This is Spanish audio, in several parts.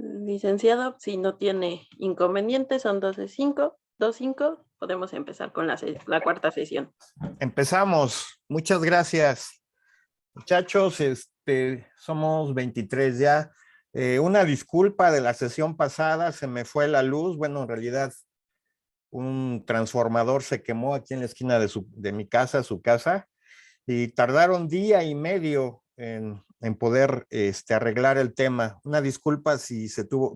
Licenciado, si no tiene inconvenientes, son 2:05, podemos empezar con la cuarta sesión. Empezamos. Muchas gracias. Muchachos, somos 23 ya. Una disculpa de la sesión pasada, se me fue la luz. Bueno, en realidad un transformador se quemó aquí en la esquina de mi casa, su casa, y tardaron día y medio en poder arreglar el tema. Una disculpa si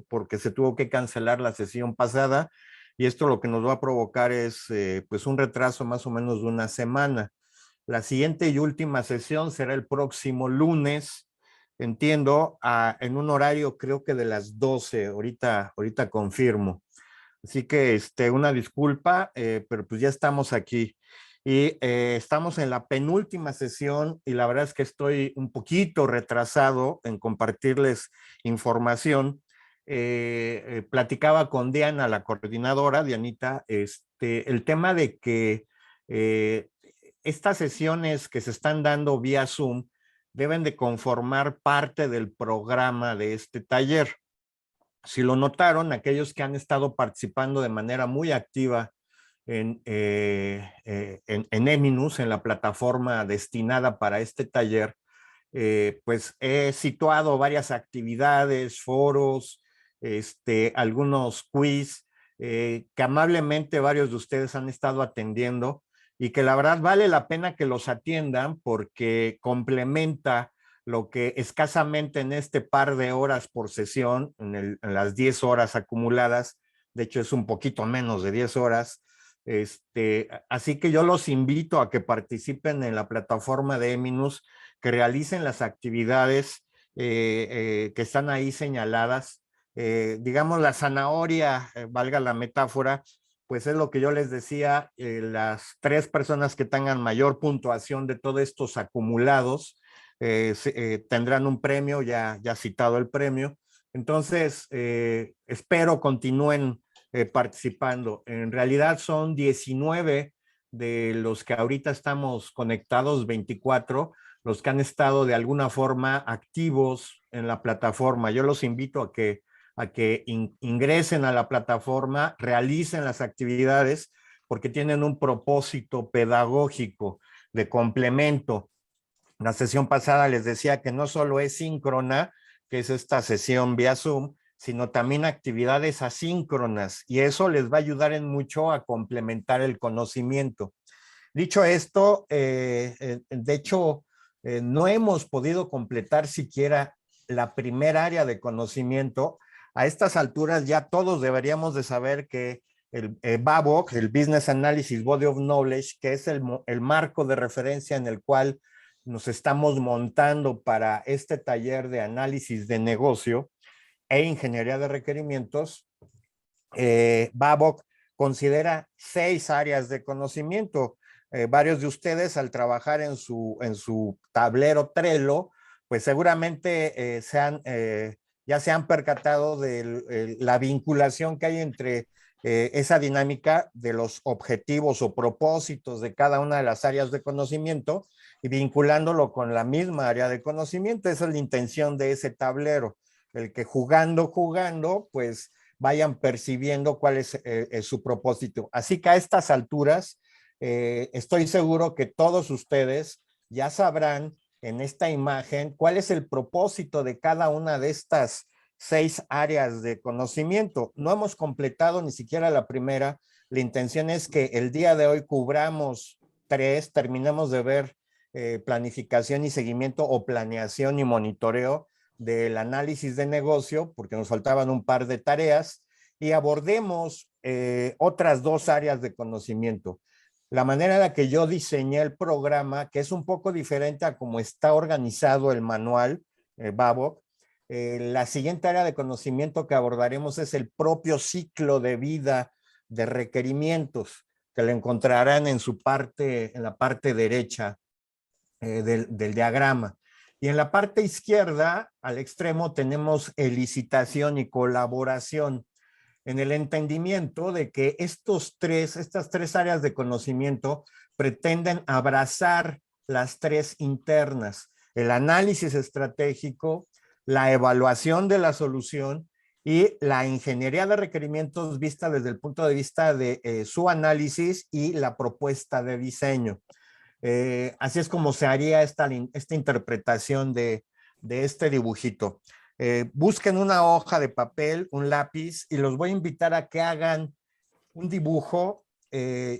porque se tuvo que cancelar la sesión pasada, y esto lo que nos va a provocar es pues un retraso más o menos de una semana. La siguiente y última sesión será el próximo lunes, entiendo, en un horario creo que de las 12, ahorita confirmo. Así que una disculpa, pero pues ya estamos aquí. Y estamos en la penúltima sesión y la verdad es que estoy un poquito retrasado en compartirles información. Platicaba con Diana, la coordinadora, Dianita, el tema de que eh, estas sesiones que se están dando vía Zoom deben de conformar parte del programa de este taller. Si lo notaron, aquellos que han estado participando de manera muy activa en Eminus, en la plataforma destinada para este taller, pues he situado varias actividades, foros, algunos quiz, que amablemente varios de ustedes han estado atendiendo y que la verdad vale la pena que los atiendan porque complementa lo que escasamente en este par de horas por sesión, en las 10 horas acumuladas, de hecho es un poquito menos de 10 horas, así que yo los invito a que participen en la plataforma de Eminus, que realicen las actividades que están ahí señaladas. Digamos, la zanahoria, valga la metáfora, pues es lo que yo les decía, las 3 personas que tengan mayor puntuación de todos estos acumulados tendrán un premio, ya citado el premio. Entonces, espero continúen participando. En realidad son 19 de los que ahorita estamos conectados, 24, los que han estado de alguna forma activos en la plataforma. Yo los invito a que ingresen a la plataforma, realicen las actividades, porque tienen un propósito pedagógico de complemento. La sesión pasada les decía que no solo es síncrona, que es esta sesión vía Zoom, sino también actividades asíncronas, y eso les va a ayudar en mucho a complementar el conocimiento. Dicho esto, de hecho, no hemos podido completar siquiera la primera área de conocimiento. A estas alturas ya todos deberíamos de saber que el BABOK, el Business Analysis Body of Knowledge, que es el marco de referencia en el cual nos estamos montando para este taller de análisis de negocio e ingeniería de requerimientos, BABOK considera 6 áreas de conocimiento. Varios de ustedes al trabajar en su tablero Trello, pues seguramente ya se han percatado de la vinculación que hay entre esa dinámica de los objetivos o propósitos de cada una de las áreas de conocimiento y vinculándolo con la misma área de conocimiento. Esa es la intención de ese tablero, el que jugando, pues vayan percibiendo cuál es su propósito. Así que a estas alturas, estoy seguro que todos ustedes ya sabrán en esta imagen cuál es el propósito de cada una de estas 6 áreas de conocimiento. No hemos completado ni siquiera la primera. La intención es que el día de hoy cubramos 3, terminemos de ver planificación y seguimiento o planeación y monitoreo del análisis de negocio, porque nos faltaban un par de tareas, y abordemos otras 2 áreas de conocimiento. La manera en la que yo diseñé el programa, que es un poco diferente a cómo está organizado el manual BABOK, la siguiente área de conocimiento que abordaremos es el propio ciclo de vida de requerimientos, que lo encontrarán en la parte derecha del diagrama. Y en la parte izquierda, al extremo, tenemos licitación y colaboración, en el entendimiento de que estas 3 áreas de conocimiento pretenden abrazar las 3 internas: el análisis estratégico, la evaluación de la solución y la ingeniería de requerimientos vista desde el punto de vista de su análisis y la propuesta de diseño. Así es como se haría esta interpretación de este dibujito. Busquen una hoja de papel, un lápiz, y los voy a invitar a que hagan un dibujo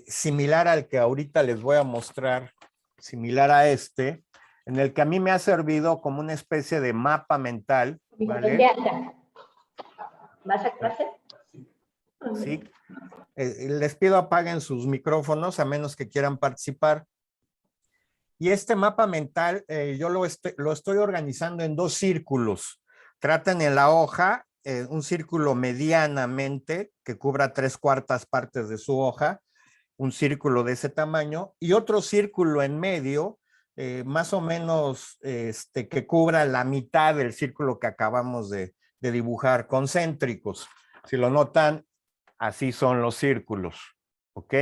similar al que ahorita les voy a mostrar, similar a este, en el que a mí me ha servido como una especie de mapa mental, ¿vale? Ya. ¿Vas a clase? Sí. Les pido apaguen sus micrófonos a menos que quieran participar. Y este mapa mental yo lo estoy organizando en 2 círculos. Traten en la hoja un círculo medianamente que cubra 3/4 partes de su hoja, un círculo de ese tamaño, y otro círculo en medio, más o menos que cubra la mitad del círculo que acabamos de dibujar, concéntricos. Si lo notan, así son los círculos, ¿ok?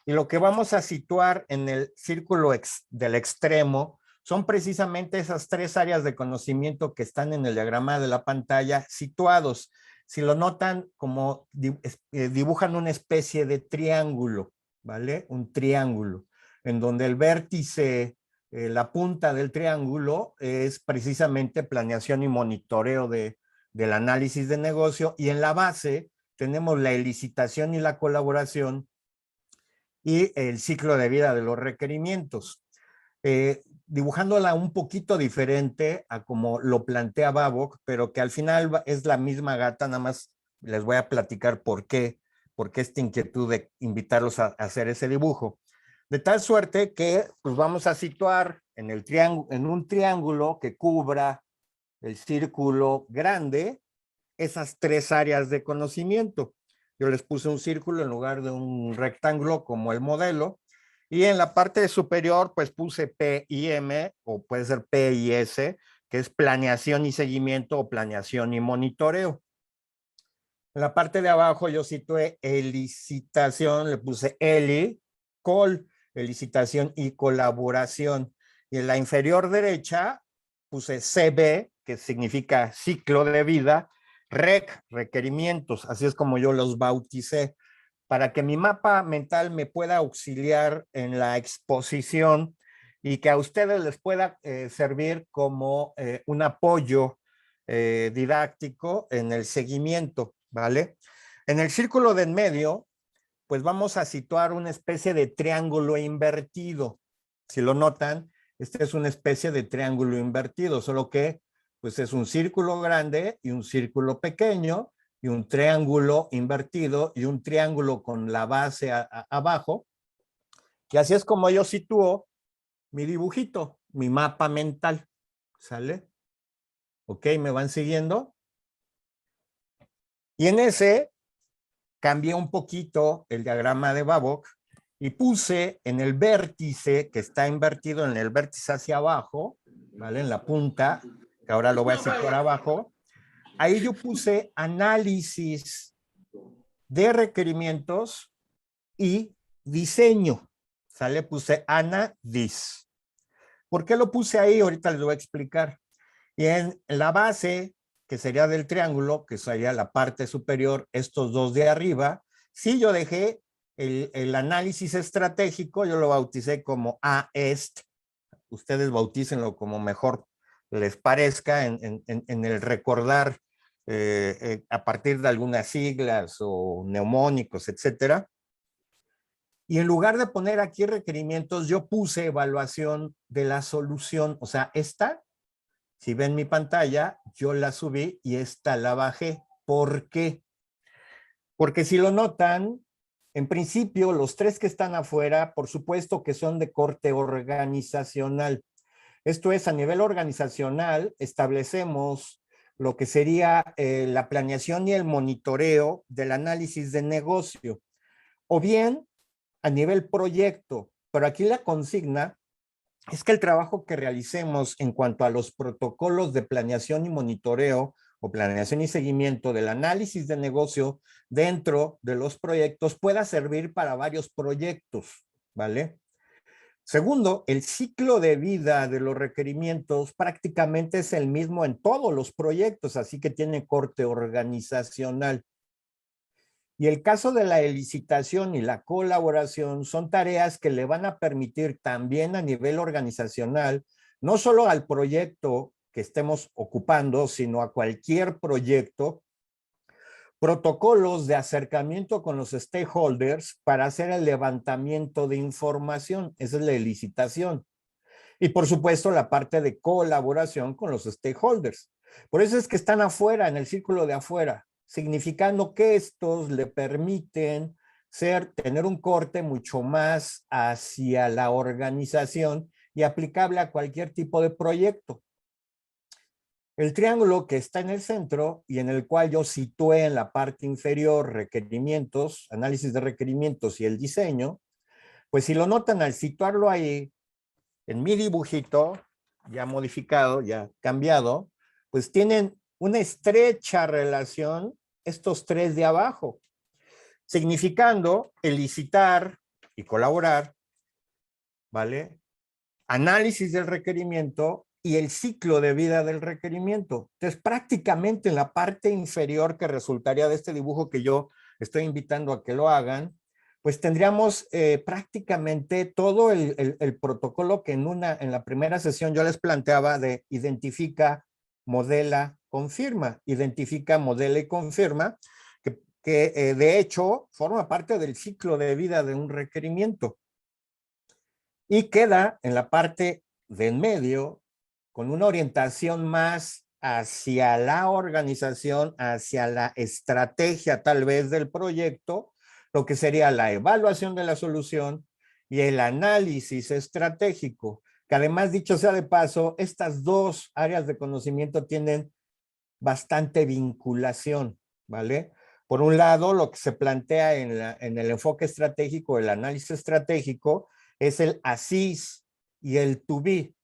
Y lo que vamos a situar en el círculo del extremo son precisamente esas 3 áreas de conocimiento que están en el diagrama de la pantalla situados. Si lo notan, como dibujan una especie de triángulo, ¿vale? Un triángulo, en donde el vértice, la punta del triángulo es precisamente planeación y monitoreo del análisis de negocio, y en la base tenemos la licitación y la colaboración y el ciclo de vida de los requerimientos. Dibujándola un poquito diferente a como lo plantea Babok, pero que al final es la misma gata, nada más les voy a platicar por qué esta inquietud de invitarlos a hacer ese dibujo. De tal suerte que pues vamos a situar en un triángulo que cubra el círculo grande esas 3 áreas de conocimiento. Yo les puse un círculo en lugar de un rectángulo como el modelo, y en la parte superior pues puse P y M, o puede ser P y S, que es planeación y seguimiento o planeación y monitoreo. En la parte de abajo yo situé licitación, le puse ELI, COL, licitación y colaboración. Y en la inferior derecha puse CB, que significa ciclo de vida, REC, requerimientos, así es como yo los bauticé, para que mi mapa mental me pueda auxiliar en la exposición y que a ustedes les pueda servir como un apoyo didáctico en el seguimiento, ¿vale? En el círculo de en medio, pues vamos a situar una especie de triángulo invertido. Si lo notan, este es una especie de triángulo invertido, solo que pues es un círculo grande y un círculo pequeño, y un triángulo invertido y un triángulo con la base abajo. Y así es como yo sitúo mi dibujito, mi mapa mental. ¿Sale? ¿Ok? ¿Me van siguiendo? Y en ese cambié un poquito el diagrama de Babok y puse en el vértice, que está invertido en el vértice hacia abajo, ¿vale? En la punta, que ahora lo voy a situar abajo. Ahí yo puse análisis de requerimientos y diseño. ¿Sale? Puse ANA-DIS. ¿Por qué lo puse ahí? Ahorita les voy a explicar. Y en la base, que sería del triángulo, que sería la parte superior, estos 2 de arriba, sí yo dejé el análisis estratégico, yo lo bauticé como AEST. Ustedes bautícenlo como mejor les parezca en el recordar a partir de algunas siglas o neumónicos, etcétera. Y en lugar de poner aquí requerimientos, yo puse evaluación de la solución. O sea, esta, si ven mi pantalla, yo la subí y esta la bajé. ¿Por qué? Porque si lo notan, en principio, los 3 que están afuera, por supuesto que son de corte organizacional. Esto es, a nivel organizacional, establecemos lo que sería la planeación y el monitoreo del análisis de negocio. O bien, a nivel proyecto, pero aquí la consigna es que el trabajo que realicemos en cuanto a los protocolos de planeación y monitoreo o planeación y seguimiento del análisis de negocio dentro de los proyectos pueda servir para varios proyectos, ¿vale? Segundo, el ciclo de vida de los requerimientos prácticamente es el mismo en todos los proyectos, así que tiene corte organizacional. Y el caso de la licitación y la colaboración son tareas que le van a permitir también a nivel organizacional, no solo al proyecto que estemos ocupando, sino a cualquier proyecto, protocolos de acercamiento con los stakeholders para hacer el levantamiento de información. Esa es la licitación. Y por supuesto la parte de colaboración con los stakeholders. Por eso es que están afuera, en el círculo de afuera, significando que estos le permiten tener un corte mucho más hacia la organización y aplicable a cualquier tipo de proyecto. El triángulo que está en el centro y en el cual yo situé en la parte inferior requerimientos, análisis de requerimientos y el diseño, pues si lo notan al situarlo ahí, en mi dibujito, ya modificado, ya cambiado, pues tienen una estrecha relación estos tres de abajo, significando el licitar y colaborar, ¿vale? Análisis del requerimiento y el ciclo de vida del requerimiento. Entonces, prácticamente en la parte inferior que resultaría de este dibujo que yo estoy invitando a que lo hagan, pues tendríamos prácticamente todo el protocolo que en la primera sesión yo les planteaba de identifica, modela, confirma. Identifica, modela y confirma, que de hecho forma parte del ciclo de vida de un requerimiento. Y queda en la parte de en medio con una orientación más hacia la organización, hacia la estrategia tal vez del proyecto, lo que sería la evaluación de la solución y el análisis estratégico, que además, dicho sea de paso, estas dos áreas de conocimiento tienen bastante vinculación, ¿vale? Por un lado, lo que se plantea en el enfoque estratégico, el análisis estratégico, es el ASIS y el to be.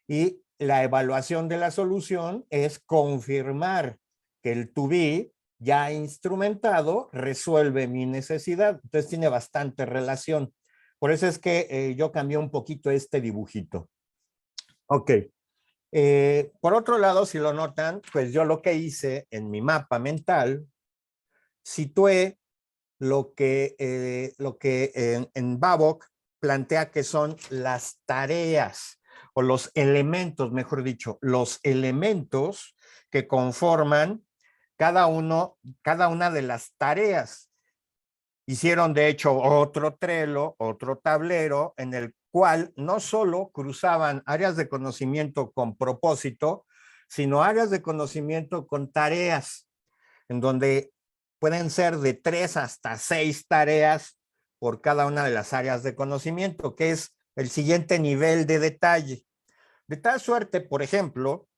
Y la evaluación de la solución es confirmar que el to be ya instrumentado resuelve mi necesidad. Entonces tiene bastante relación. Por eso es que yo cambié un poquito este dibujito. Ok. Por otro lado, si lo notan, pues yo lo que hice en mi mapa mental, situé lo que en Babok plantea que son las tareas o los elementos, mejor dicho, los elementos que conforman cada una de las tareas. Hicieron de hecho otro Trello, otro tablero en el cual no solo cruzaban áreas de conocimiento con propósito, sino áreas de conocimiento con tareas, en donde pueden ser de 3 hasta 6 tareas por cada una de las áreas de conocimiento, que es el siguiente nivel de detalle. De tal suerte, por ejemplo,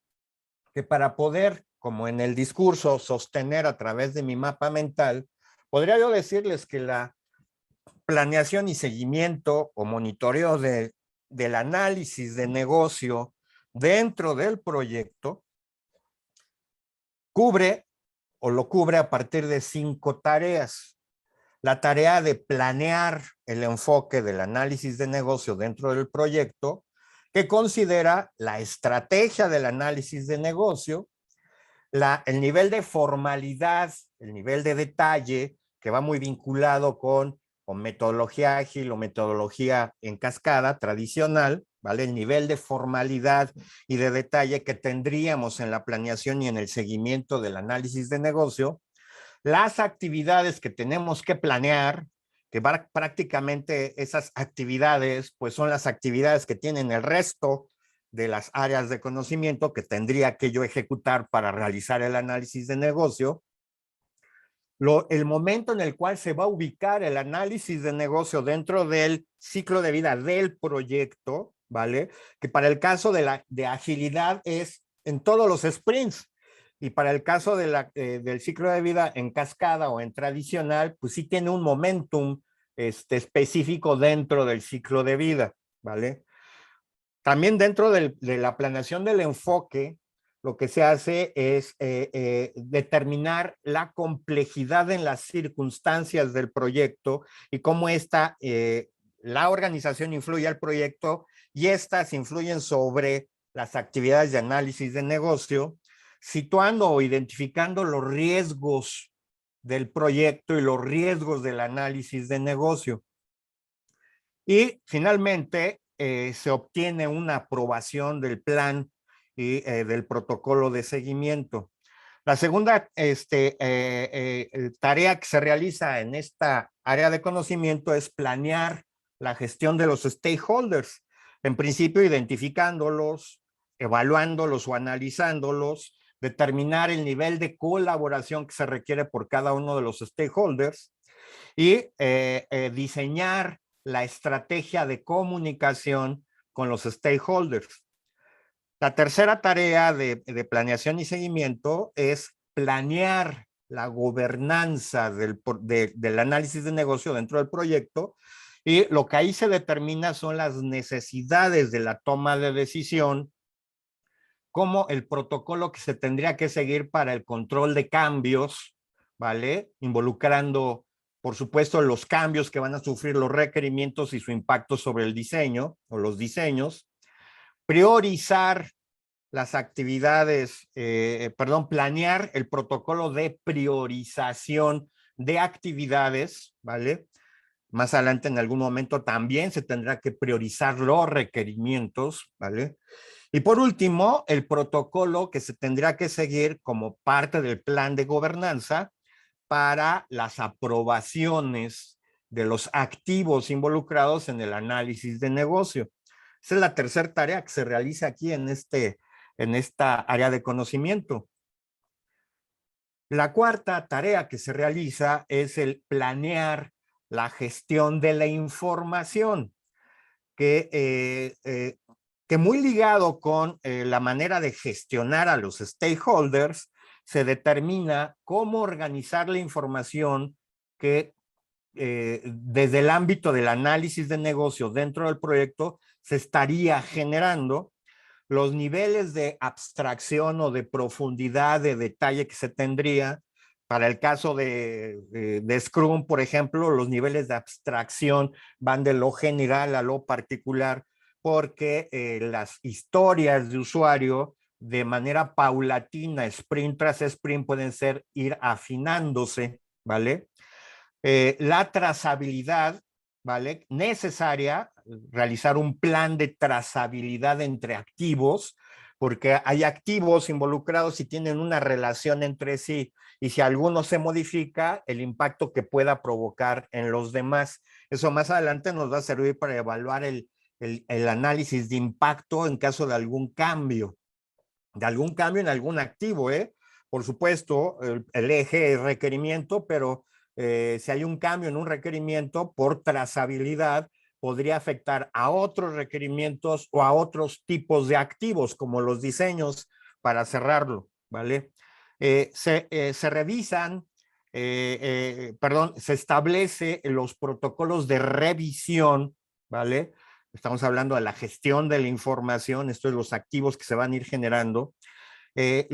que para poder, como en el discurso, sostener a través de mi mapa mental, podría yo decirles que la planeación y seguimiento o monitoreo del análisis de negocio dentro del proyecto cubre o lo cubre a partir de 5 tareas. La tarea de planear el enfoque del análisis de negocio dentro del proyecto, que considera la estrategia del análisis de negocio, el nivel de formalidad, el nivel de detalle, que va muy vinculado con metodología ágil o metodología en cascada tradicional, ¿vale? El nivel de formalidad y de detalle que tendríamos en la planeación y en el seguimiento del análisis de negocio, las actividades que tenemos que planear, que prácticamente esas actividades, pues son las actividades que tienen el resto de las áreas de conocimiento que tendría que yo ejecutar para realizar el análisis de negocio. El momento en el cual se va a ubicar el análisis de negocio dentro del ciclo de vida del proyecto, ¿vale? Que para el caso de agilidad es en todos los sprints. Y para el caso del ciclo de vida en cascada o en tradicional, pues sí tiene un momentum específico dentro del ciclo de vida, ¿vale? También dentro de la planeación del enfoque, lo que se hace es determinar la complejidad en las circunstancias del proyecto y cómo esta la organización influye al proyecto y estas influyen sobre las actividades de análisis de negocio, situando o identificando los riesgos del proyecto y los riesgos del análisis de negocio. Y finalmente se obtiene una aprobación del plan y del protocolo de seguimiento. La segunda tarea que se realiza en esta área de conocimiento es planear la gestión de los stakeholders. En principio, identificándolos, evaluándolos o analizándolos, determinar el nivel de colaboración que se requiere por cada uno de los stakeholders y diseñar la estrategia de comunicación con los stakeholders. La tercera tarea de planeación y seguimiento es planear la gobernanza del análisis de negocio dentro del proyecto, y lo que ahí se determina son las necesidades de la toma de decisión, como el protocolo que se tendría que seguir para el control de cambios, ¿vale? Involucrando, por supuesto, los cambios que van a sufrir los requerimientos y su impacto sobre el diseño o los diseños. Priorizar las actividades, planear el protocolo de priorización de actividades, ¿vale? Más adelante, en algún momento, también se tendrá que priorizar los requerimientos, ¿vale? Y por último, el protocolo que se tendrá que seguir como parte del plan de gobernanza para las aprobaciones de los activos involucrados en el análisis de negocio. Esa es la tercera tarea que se realiza aquí en esta área de conocimiento. La cuarta tarea que se realiza es el planear la gestión de la información, que muy ligado con la manera de gestionar a los stakeholders, se determina cómo organizar la información que desde el ámbito del análisis de negocio dentro del proyecto se estaría generando, los niveles de abstracción o de profundidad, de detalle que se tendría. Para el caso de Scrum, por ejemplo, los niveles de abstracción van de lo general a lo particular, porque las historias de usuario de manera paulatina, sprint tras sprint, pueden ir afinándose, ¿vale? La trazabilidad, ¿vale? Necesaria, realizar un plan de trazabilidad entre activos, porque hay activos involucrados y tienen una relación entre sí, y si alguno se modifica, el impacto que pueda provocar en los demás. Eso más adelante nos va a servir para evaluar el análisis de impacto en caso de algún cambio en algún activo, ¿eh? Por supuesto, el eje es requerimiento, pero si hay un cambio en un requerimiento por trazabilidad, podría afectar a otros requerimientos o a otros tipos de activos, como los diseños, para cerrarlo, ¿vale? Se revisan, se establece los protocolos de revisión, ¿vale? Estamos hablando de la gestión de la información, esto es los activos que se van a ir generando. Se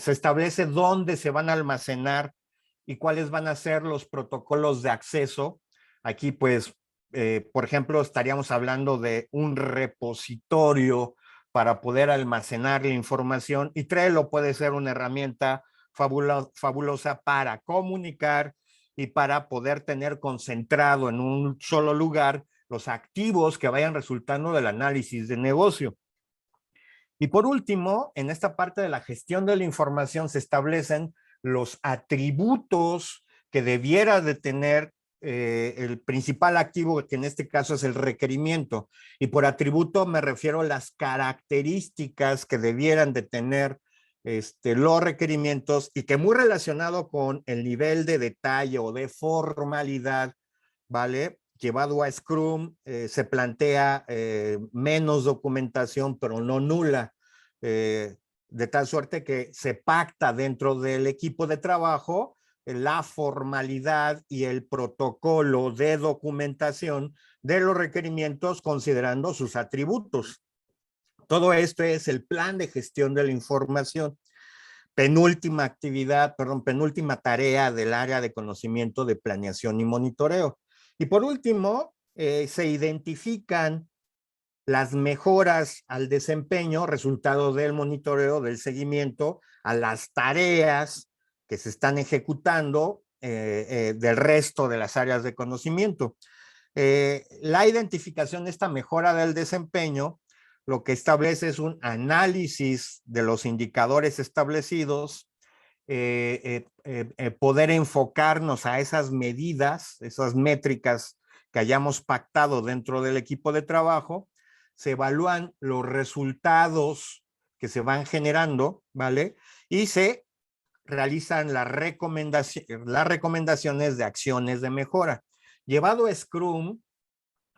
establece dónde se van a almacenar y cuáles van a ser los protocolos de acceso. Aquí, pues, por ejemplo, estaríamos hablando de un repositorio para poder almacenar la información, y Trello puede ser una herramienta fabulosa para comunicar y para poder tener concentrado en un solo lugar los activos que vayan resultando del análisis de negocio. Y por último, en esta parte de la gestión de la información se establecen los atributos que debiera de tener el principal activo, que en este caso es el requerimiento. Y por atributo me refiero a las características que debieran de tener los requerimientos, y que muy relacionado con el nivel de detalle o de formalidad, ¿vale? Llevado a Scrum, se plantea menos documentación, pero no nula, de tal suerte que se pacta dentro del equipo de trabajo la formalidad y el protocolo de documentación de los requerimientos considerando sus atributos. Todo esto es el plan de gestión de la información. Penúltima tarea del área de conocimiento de planeación y monitoreo. Y por último, se identifican las mejoras al desempeño, resultado del monitoreo, del seguimiento, a las tareas que se están ejecutando del resto de las áreas de conocimiento. La identificación de esta mejora del desempeño lo que establece es un análisis de los indicadores establecidos, poder enfocarnos a esas medidas, esas métricas que hayamos pactado dentro del equipo de trabajo, se evalúan los resultados que se van generando, ¿vale? Y se realizan las recomendaciones de acciones de mejora. Llevado a Scrum,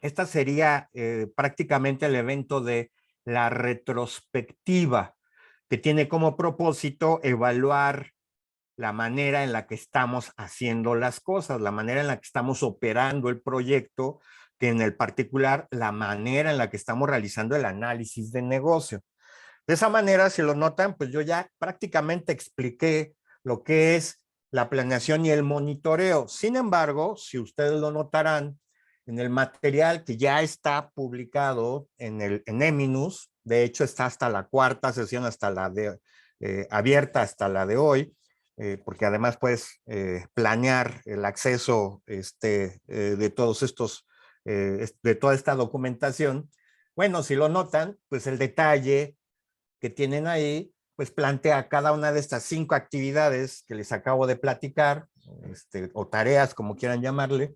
esta sería prácticamente el evento de la retrospectiva, que tiene como propósito evaluar la manera en la que estamos haciendo las cosas, la manera en la que estamos operando el proyecto, que en el particular la manera en la que estamos realizando el análisis de negocio. De esa manera, si lo notan, pues yo ya prácticamente expliqué lo que es la planeación y el monitoreo. Sin embargo, si ustedes lo notarán, en el material que ya está publicado en Eminus, de hecho está hasta la cuarta sesión, hasta la de abierta hasta la de hoy, porque además puedes planear el acceso de todos estos, de toda esta documentación. Bueno, si lo notan, pues el detalle que tienen ahí, pues plantea cada una de estas 5 actividades que les acabo de platicar, o tareas, como quieran llamarle,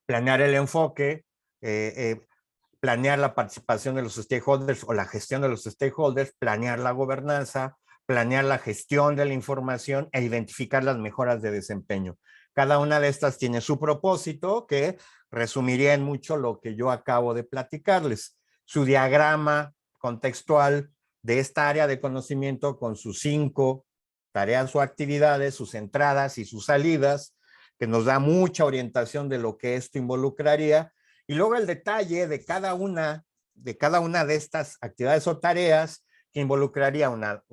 planear el enfoque, planear la participación de los stakeholders o la gestión de los stakeholders, planear la gobernanza, planear la gestión de la información e identificar las mejoras de desempeño. Cada una de estas tiene su propósito, que resumiría en mucho lo que yo acabo de platicarles. Su diagrama contextual de esta área de conocimiento con sus 5 tareas o actividades, sus entradas y sus salidas, que nos da mucha orientación de lo que esto involucraría, y luego el detalle de cada una de estas actividades o tareas que involucraría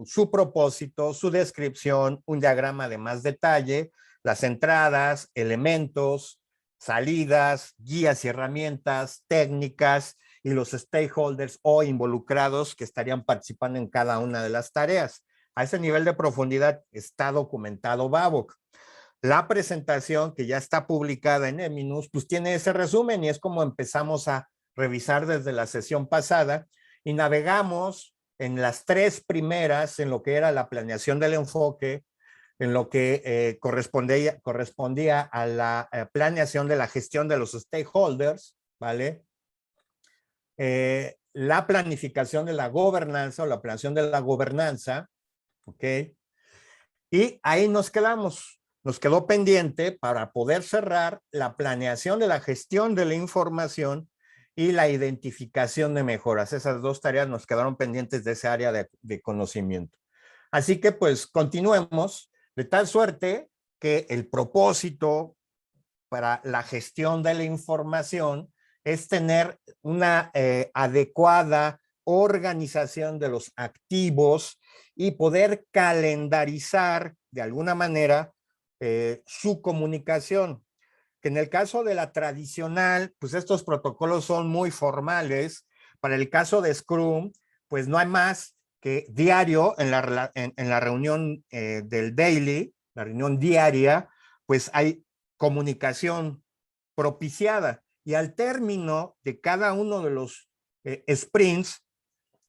su propósito, su descripción, un diagrama de más detalle, las entradas, elementos, salidas, guías y herramientas, técnicas y los stakeholders o involucrados que estarían participando en cada una de las tareas. A ese nivel de profundidad está documentado Babok. La presentación que ya está publicada en Eminus, pues tiene ese resumen y es como empezamos a revisar desde la sesión pasada y navegamos en las 3 primeras en lo que era la planeación del enfoque, en lo que correspondía a la planeación de la gestión de los stakeholders, ¿vale? La planificación de la gobernanza o la planeación de la gobernanza, ¿ok? Y ahí nos quedamos. Nos quedó pendiente para poder cerrar la planeación de la gestión de la información y la identificación de mejoras. Esas 2 tareas nos quedaron pendientes de esa área de conocimiento. Así que pues continuemos de tal suerte que el propósito para la gestión de la información es tener una adecuada organización de los activos y poder calendarizar de alguna manera su comunicación, que en el caso de la tradicional, pues estos protocolos son muy formales. Para el caso de Scrum, pues no hay más que diario en la reunión del daily, la reunión diaria, pues hay comunicación propiciada y al término de cada uno de los sprints,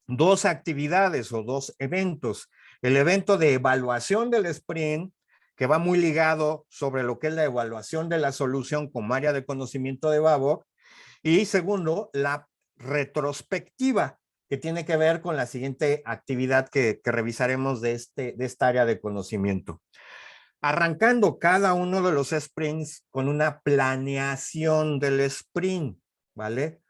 2 actividades o 2 eventos. El evento de evaluación del sprint, que va muy ligado sobre lo que es la evaluación de la solución como área de conocimiento de Babok. Y segundo, la retrospectiva, que tiene que ver con la siguiente actividad que revisaremos de esta área de conocimiento. Arrancando cada uno de los sprints con una planeación del sprint, ¿vale?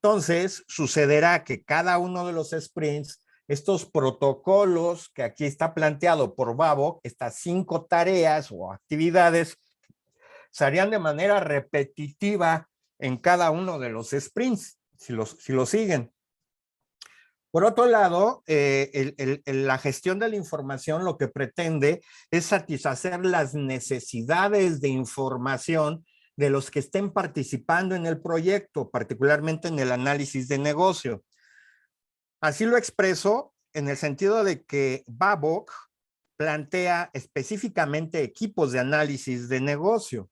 Entonces, sucederá que cada uno de los sprints, estos protocolos que aquí está planteado por Babok, estas 5 tareas o actividades, se harían de manera repetitiva en cada uno de los sprints, si lo siguen. Por otro lado, la gestión de la información lo que pretende es satisfacer las necesidades de información de los que estén participando en el proyecto, particularmente en el análisis de negocio. Así lo expreso en el sentido de que Babok plantea específicamente equipos de análisis de negocio,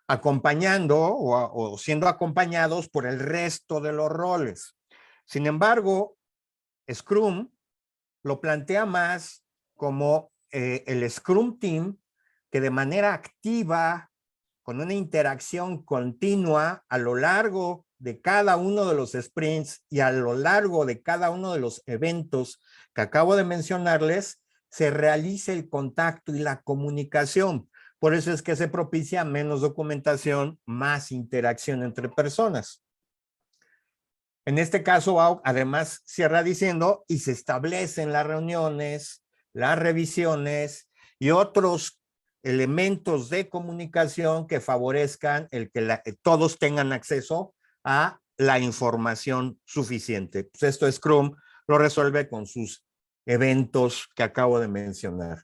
acompañando o siendo acompañados por el resto de los roles. Sin embargo, Scrum lo plantea más como el Scrum Team que de manera activa, con una interacción continua a lo largo de cada uno de los sprints y a lo largo de cada uno de los eventos que acabo de mencionarles, se realice el contacto y la comunicación. Por eso es que se propicia menos documentación, más interacción entre personas. En este caso, además, cierra diciendo, y se establecen las reuniones, las revisiones y otros elementos de comunicación que favorezcan el que todos tengan acceso a la información suficiente. Pues esto Scrum lo resuelve con sus eventos que acabo de mencionar.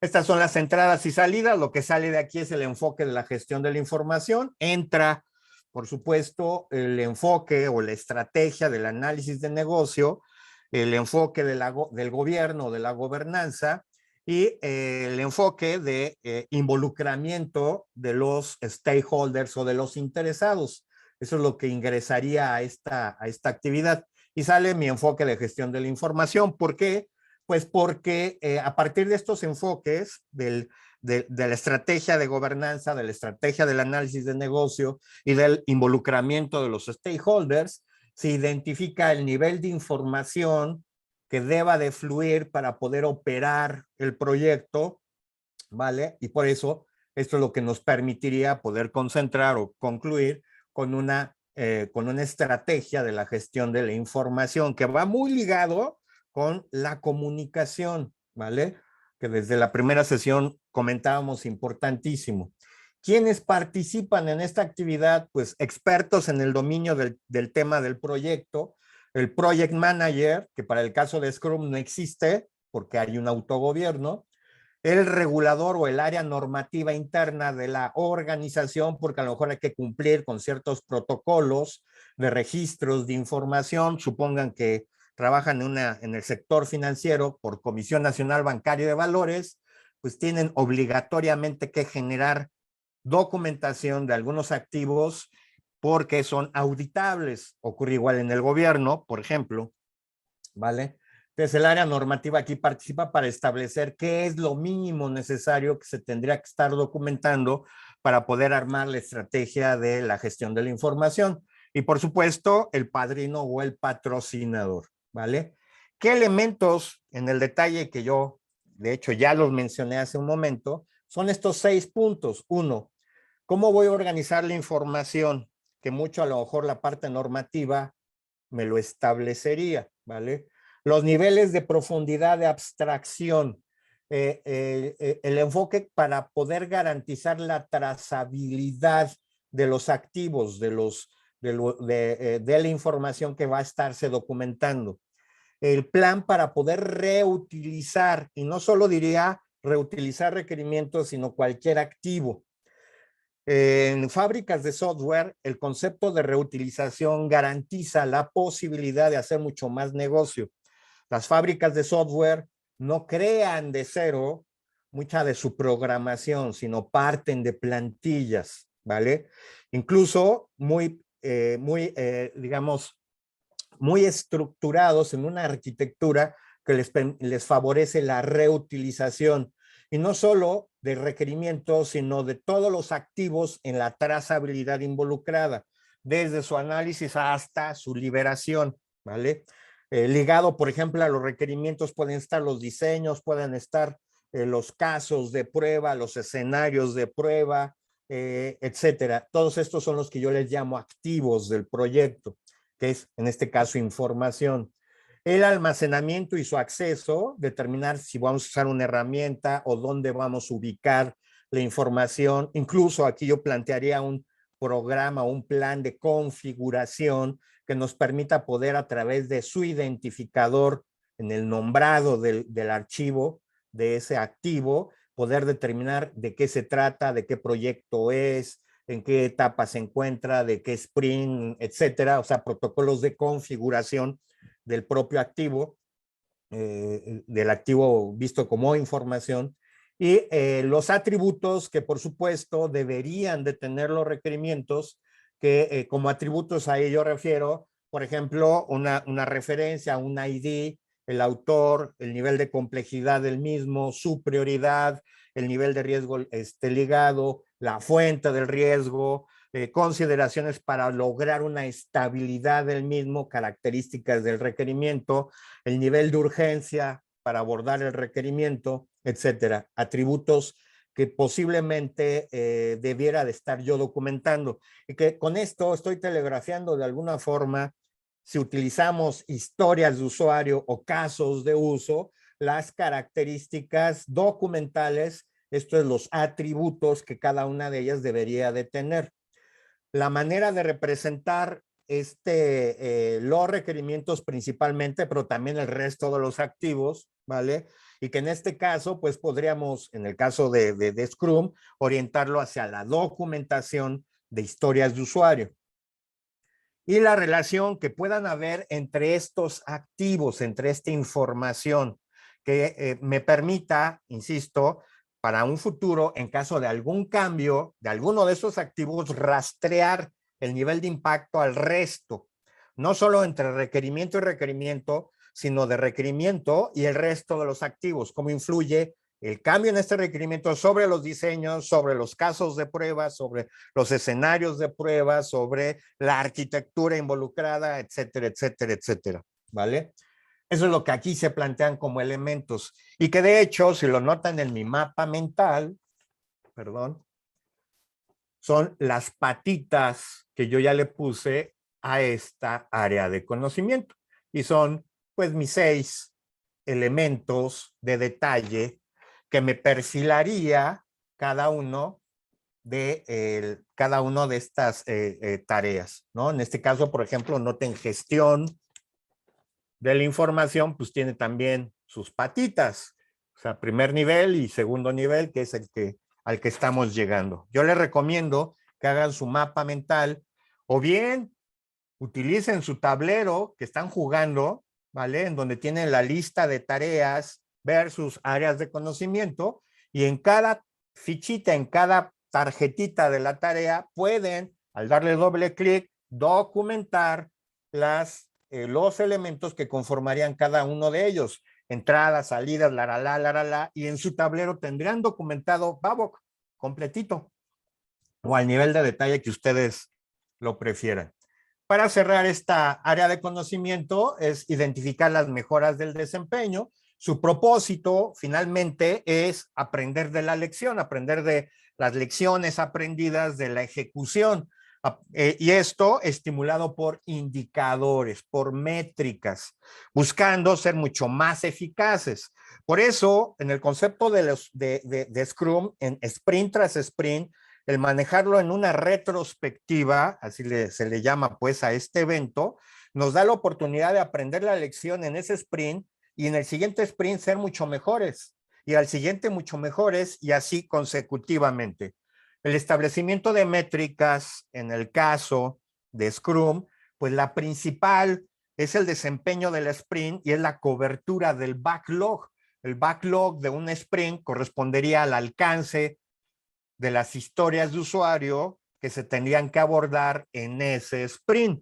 Estas son las entradas y salidas. Lo que sale de aquí es el enfoque de la gestión de la información. Entra, por supuesto, el enfoque o la estrategia del análisis de negocio, el enfoque del gobierno, de la gobernanza y el enfoque de involucramiento de los stakeholders o de los interesados. Eso es lo que ingresaría a esta actividad. Y sale mi enfoque de gestión de la información. ¿Por qué? Pues porque a partir de estos enfoques de la estrategia de gobernanza, de la estrategia del análisis de negocio y del involucramiento de los stakeholders, se identifica el nivel de información que deba de fluir para poder operar el proyecto, ¿vale? Y por eso esto es lo que nos permitiría poder concentrar o concluir con una estrategia de la gestión de la información que va muy ligado con la comunicación, ¿vale? Que desde la primera sesión comentábamos importantísimo. ¿Quiénes participan en esta actividad? Pues expertos en el dominio del tema del proyecto, el project manager, que para el caso de Scrum no existe porque hay un autogobierno, el regulador o el área normativa interna de la organización, porque a lo mejor hay que cumplir con ciertos protocolos de registros de información, supongan que trabajan en el sector financiero por Comisión Nacional Bancaria de Valores, pues tienen obligatoriamente que generar documentación de algunos activos porque son auditables. Ocurre igual en el gobierno, por ejemplo, ¿vale? Entonces el área normativa aquí participa para establecer qué es lo mínimo necesario que se tendría que estar documentando para poder armar la estrategia de la gestión de la información. Y por supuesto, el padrino o el patrocinador, ¿vale? ¿Qué elementos en el detalle que yo, de hecho, ya los mencioné hace un momento, son estos 6 puntos? 1, ¿cómo voy a organizar la información? Que mucho a lo mejor la parte normativa me lo establecería, ¿vale? Los niveles de profundidad de abstracción, el enfoque para poder garantizar la trazabilidad de los activos, de la información que va a estarse documentando. El plan para poder reutilizar, y no solo diría reutilizar requerimientos, sino cualquier activo. En fábricas de software, el concepto de reutilización garantiza la posibilidad de hacer mucho más negocio. Las fábricas de software no crean de cero mucha de su programación, sino parten de plantillas, ¿vale? Incluso digamos, muy estructurados en una arquitectura que les favorece la reutilización. Y no solo de requerimientos, sino de todos los activos en la trazabilidad involucrada, desde su análisis hasta su liberación, ¿vale? Ligado, por ejemplo, a los requerimientos pueden estar los diseños, pueden estar los casos de prueba, los escenarios de prueba, etcétera. Todos estos son los que yo les llamo activos del proyecto, que es, en este caso, información. El almacenamiento y su acceso, determinar si vamos a usar una herramienta o dónde vamos a ubicar la información. Incluso aquí yo plantearía un programa, un plan de configuración que nos permita poder a través de su identificador en el nombrado del archivo, de ese activo, poder determinar de qué se trata, de qué proyecto es, en qué etapa se encuentra, de qué sprint, etcétera, o sea, protocolos de configuración del propio activo, del activo visto como información, y los atributos que por supuesto deberían de tener los requerimientos, que como atributos a ello refiero, por ejemplo, una referencia, un ID, el autor, el nivel de complejidad del mismo, su prioridad, el nivel de riesgo ligado, la fuente del riesgo, consideraciones para lograr una estabilidad del mismo, características del requerimiento, el nivel de urgencia para abordar el requerimiento, etcétera. Atributos que posiblemente debiera de estar yo documentando. Y que con esto estoy telegrafiando de alguna forma, si utilizamos historias de usuario o casos de uso, las características documentales, esto es los atributos que cada una de ellas debería de tener. La manera de representar los requerimientos principalmente, pero también el resto de los activos, ¿vale? Y que en este caso, pues podríamos, en el caso de Scrum, orientarlo hacia la documentación de historias de usuario. Y la relación que puedan haber entre estos activos, entre esta información, que me permita, insisto, para un futuro, en caso de algún cambio de alguno de esos activos, rastrear el nivel de impacto al resto, no solo entre requerimiento y requerimiento, sino de requerimiento y el resto de los activos, cómo influye el cambio en este requerimiento sobre los diseños, sobre los casos de prueba, sobre los escenarios de prueba, sobre la arquitectura involucrada, etcétera, etcétera, etcétera, ¿vale? Eso es lo que aquí se plantean como elementos y que de hecho, si lo notan en mi mapa mental, perdón, son las patitas que yo ya le puse a esta área de conocimiento y son pues mis 6 elementos de detalle que me perfilaría cada uno de estas tareas, ¿no? En este caso, por ejemplo, noten gestión de la información, pues tiene también sus patitas, o sea, primer nivel y segundo nivel, que es al que estamos llegando. Yo les recomiendo que hagan su mapa mental o bien utilicen su tablero que están jugando, ¿vale? En donde tienen la lista de tareas versus áreas de conocimiento y en cada fichita, en cada tarjetita de la tarea, pueden, al darle doble clic, documentar los elementos que conformarían cada uno de ellos. Entradas, salidas, la, y en su tablero tendrían documentado Babok completito o al nivel de detalle que ustedes lo prefieran. Para cerrar esta área de conocimiento es identificar las mejoras del desempeño. Su propósito finalmente es aprender de la lección, aprender de las lecciones aprendidas de la ejecución. Y esto estimulado por indicadores, por métricas, buscando ser mucho más eficaces. Por eso, en el concepto de Scrum, en sprint tras sprint, el manejarlo en una retrospectiva, así se le llama pues a este evento, nos da la oportunidad de aprender la lección en ese sprint y en el siguiente sprint ser mucho mejores y al siguiente mucho mejores y así consecutivamente. El establecimiento de métricas en el caso de Scrum, pues la principal es el desempeño del sprint y es la cobertura del backlog. El backlog de un sprint correspondería al alcance de las historias de usuario que se tendrían que abordar en ese sprint,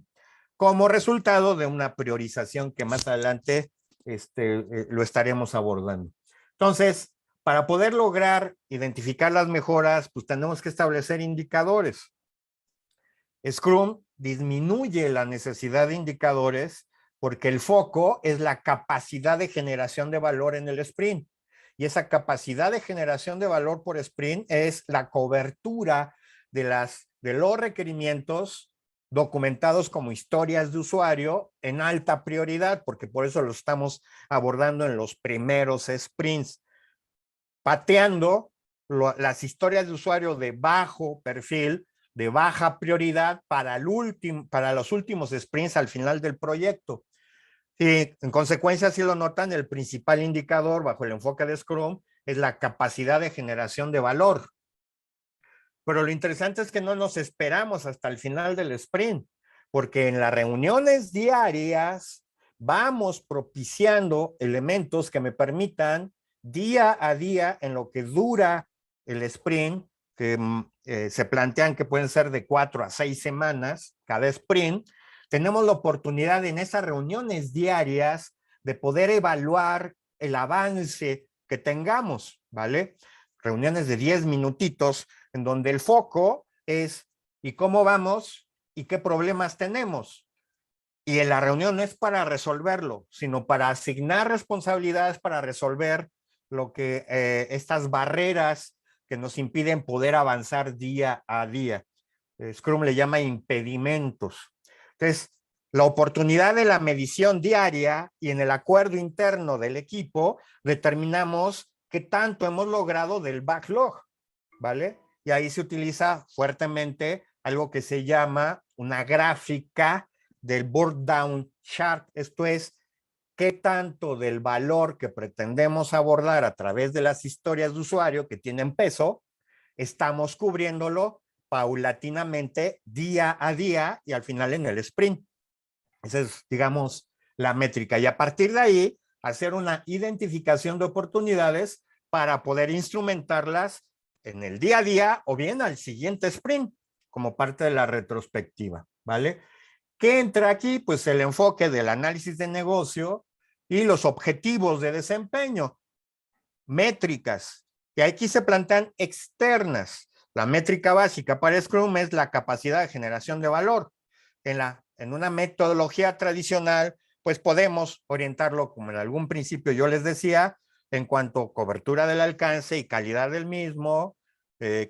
como resultado de una priorización que más adelante lo estaremos abordando. Entonces, para poder lograr identificar las mejoras, pues tenemos que establecer indicadores. Scrum disminuye la necesidad de indicadores porque el foco es la capacidad de generación de valor en el sprint. Y esa capacidad de generación de valor por sprint es la cobertura de los requerimientos documentados como historias de usuario en alta prioridad, porque por eso lo estamos abordando en los primeros sprints, pateando las historias de usuario de bajo perfil, de baja prioridad para los últimos sprints al final del proyecto. Y en consecuencia, si lo notan, el principal indicador bajo el enfoque de Scrum es la capacidad de generación de valor. Pero lo interesante es que no nos esperamos hasta el final del sprint, porque en las reuniones diarias vamos propiciando elementos que me permitan día a día, en lo que dura el sprint, que se plantean que pueden ser de 4 a 6 semanas cada sprint, tenemos la oportunidad en esas reuniones diarias de poder evaluar el avance que tengamos, ¿vale? Reuniones de 10 minutitos en donde el foco es ¿y cómo vamos? ¿Y qué problemas tenemos? Y en la reunión no es para resolverlo, sino para asignar responsabilidades para resolver lo que estas barreras que nos impiden poder avanzar día a día. Scrum le llama impedimentos. Entonces, la oportunidad de la medición diaria y en el acuerdo interno del equipo determinamos qué tanto hemos logrado del backlog, ¿vale? Y ahí se utiliza fuertemente algo que se llama una gráfica del burn down chart. Esto es qué tanto del valor que pretendemos abordar a través de las historias de usuario que tienen peso, estamos cubriéndolo paulatinamente día a día y al final en el sprint. Esa es, digamos, la métrica. Y a partir de ahí, hacer una identificación de oportunidades para poder instrumentarlas en el día a día o bien al siguiente sprint como parte de la retrospectiva, ¿vale? ¿Qué entra aquí? Pues el enfoque del análisis de negocio y los objetivos de desempeño, métricas, y aquí se plantean externas. La métrica básica para Scrum es la capacidad de generación de valor. En una metodología tradicional, pues podemos orientarlo, como en algún principio yo les decía, en cuanto a cobertura del alcance y calidad del mismo,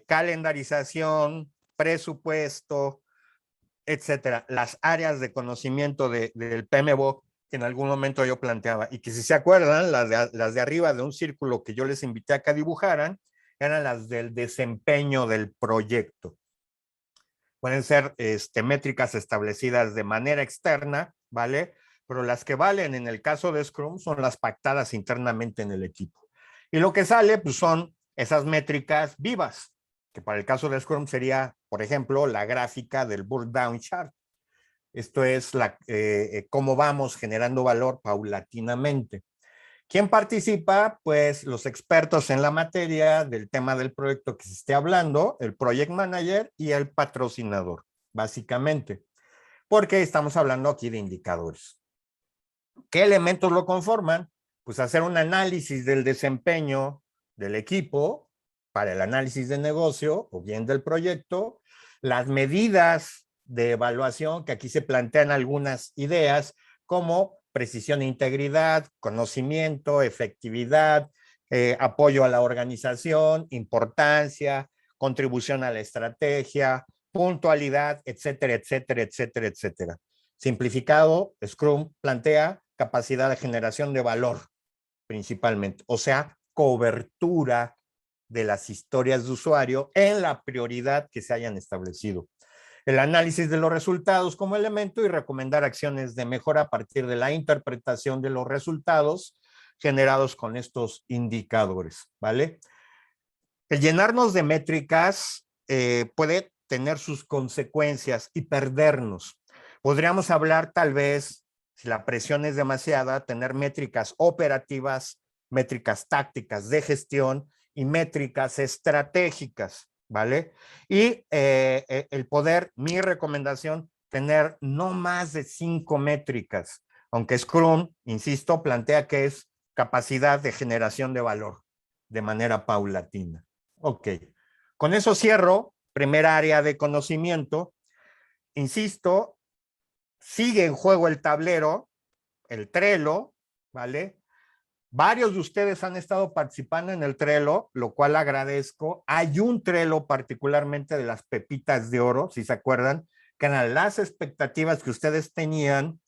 calendarización, presupuesto, etcétera. Las áreas de conocimiento del PMBOK que en algún momento yo planteaba, y que si se acuerdan, las de arriba de un círculo que yo les invité a que dibujaran, eran las del desempeño del proyecto. Pueden ser métricas establecidas de manera externa, ¿vale? Pero las que valen en el caso de Scrum son las pactadas internamente en el equipo. Y lo que sale, pues son esas métricas vivas, que para el caso de Scrum sería, por ejemplo, la gráfica del burn down chart. Esto es cómo vamos generando valor paulatinamente. ¿Quién participa? Pues los expertos en la materia del tema del proyecto que se esté hablando, el project manager y el patrocinador, básicamente. Porque estamos hablando aquí de indicadores. ¿Qué elementos lo conforman? Pues hacer un análisis del desempeño del equipo para el análisis de negocio o bien del proyecto, las medidas de evaluación, que aquí se plantean algunas ideas como precisión e integridad, conocimiento, efectividad, apoyo a la organización, importancia, contribución a la estrategia, puntualidad, etcétera, etcétera, etcétera, etcétera. Simplificado, Scrum plantea capacidad de generación de valor, principalmente, o sea, cobertura de las historias de usuario en la prioridad que se hayan establecido. El análisis de los resultados como elemento y recomendar acciones de mejora a partir de la interpretación de los resultados generados con estos indicadores, ¿vale? El llenarnos de métricas puede tener sus consecuencias y perdernos. Podríamos hablar tal vez, si la presión es demasiada, tener métricas operativas, métricas tácticas de gestión y métricas estratégicas, ¿vale? Y el poder, mi recomendación, tener no más de 5 métricas, aunque Scrum, insisto, plantea que es capacidad de generación de valor de manera paulatina. Ok, con eso cierro, primera área de conocimiento. Insisto, sigue en juego el tablero, el Trello, ¿vale? Varios de ustedes han estado participando en el Trello, lo cual agradezco. Hay un Trello particularmente de las pepitas de oro, si se acuerdan, que eran las expectativas que ustedes tenían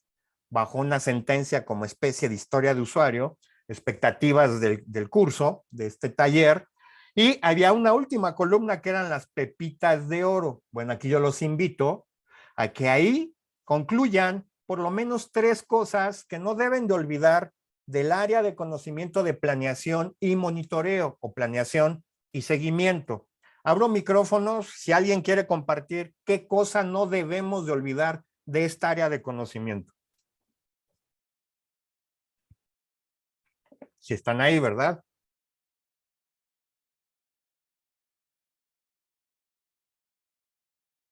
bajo una sentencia como especie de historia de usuario, expectativas del curso, de este taller, y había una última columna que eran las pepitas de oro. Bueno, aquí yo los invito a que ahí concluyan por lo menos 3 cosas que no deben de olvidar del área de conocimiento de planeación y monitoreo o planeación y seguimiento. Abro micrófonos si alguien quiere compartir qué cosa no debemos de olvidar de esta área de conocimiento. Si están ahí, ¿verdad?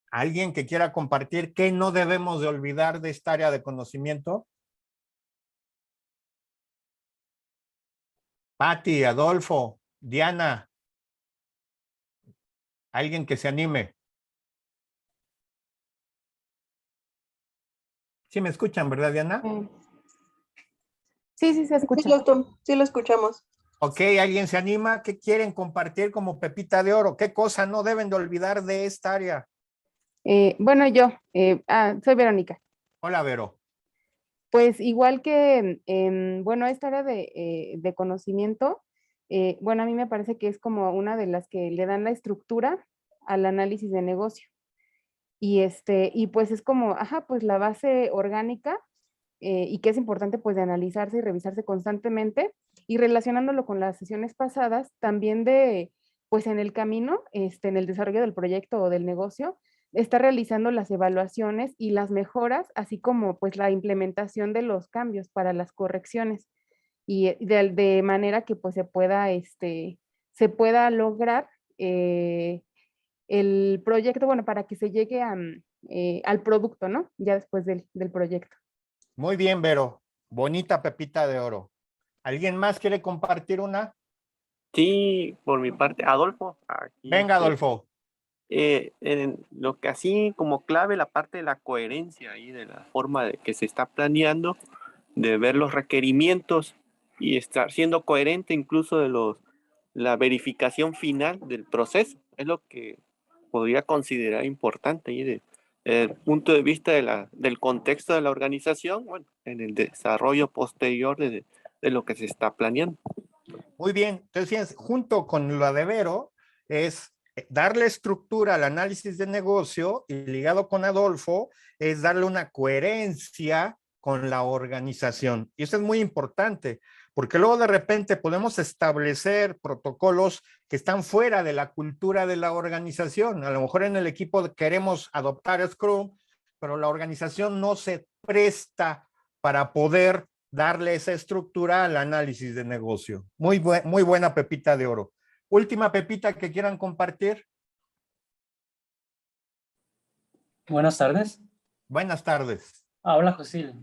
¿Alguien que quiera compartir qué no debemos de olvidar de esta área de conocimiento? Patti, Adolfo, Diana. Alguien que se anime. ¿Sí me escuchan, verdad, Diana? Sí, se escucha. Sí lo escuchamos. Ok, ¿alguien se anima? ¿Qué quieren compartir como pepita de oro? ¿Qué cosa no deben de olvidar de esta área? Bueno, yo soy Verónica. Hola, Vero. Pues igual que, bueno, esta área de conocimiento, bueno, a mí me parece que es como una de las que le dan la estructura al análisis de negocio. Y pues es como, pues la base orgánica y que es importante pues de analizarse y revisarse constantemente y relacionándolo con las sesiones pasadas, también de, pues en el camino, en el desarrollo del proyecto o del negocio, está realizando las evaluaciones y las mejoras, así como pues la implementación de los cambios para las correcciones y de manera que pues se pueda lograr el proyecto, bueno, para que se llegue al producto, ¿no? Ya después del proyecto. Muy bien, Vero. Bonita pepita de oro. ¿Alguien más quiere compartir una? Sí, por mi parte, Adolfo, aquí, Venga, Adolfo. en lo que así como clave la parte de la coherencia y de la forma de que se está planeando, de ver los requerimientos y estar siendo coherente incluso de la verificación final del proceso, es lo que podría considerar importante y desde el punto de vista del contexto de la organización, bueno, en el desarrollo posterior de lo que se está planeando. Muy bien. Entonces, fíjense, junto con lo de Vero, es darle estructura al análisis de negocio y ligado con Adolfo, es darle una coherencia con la organización. Y eso es muy importante, porque luego de repente podemos establecer protocolos que están fuera de la cultura de la organización. A lo mejor en el equipo queremos adoptar Scrum, pero la organización no se presta para poder darle esa estructura al análisis de negocio. Muy buena pepita de oro. Última pepita que quieran compartir. Buenas tardes. Buenas tardes. Hola, Josil.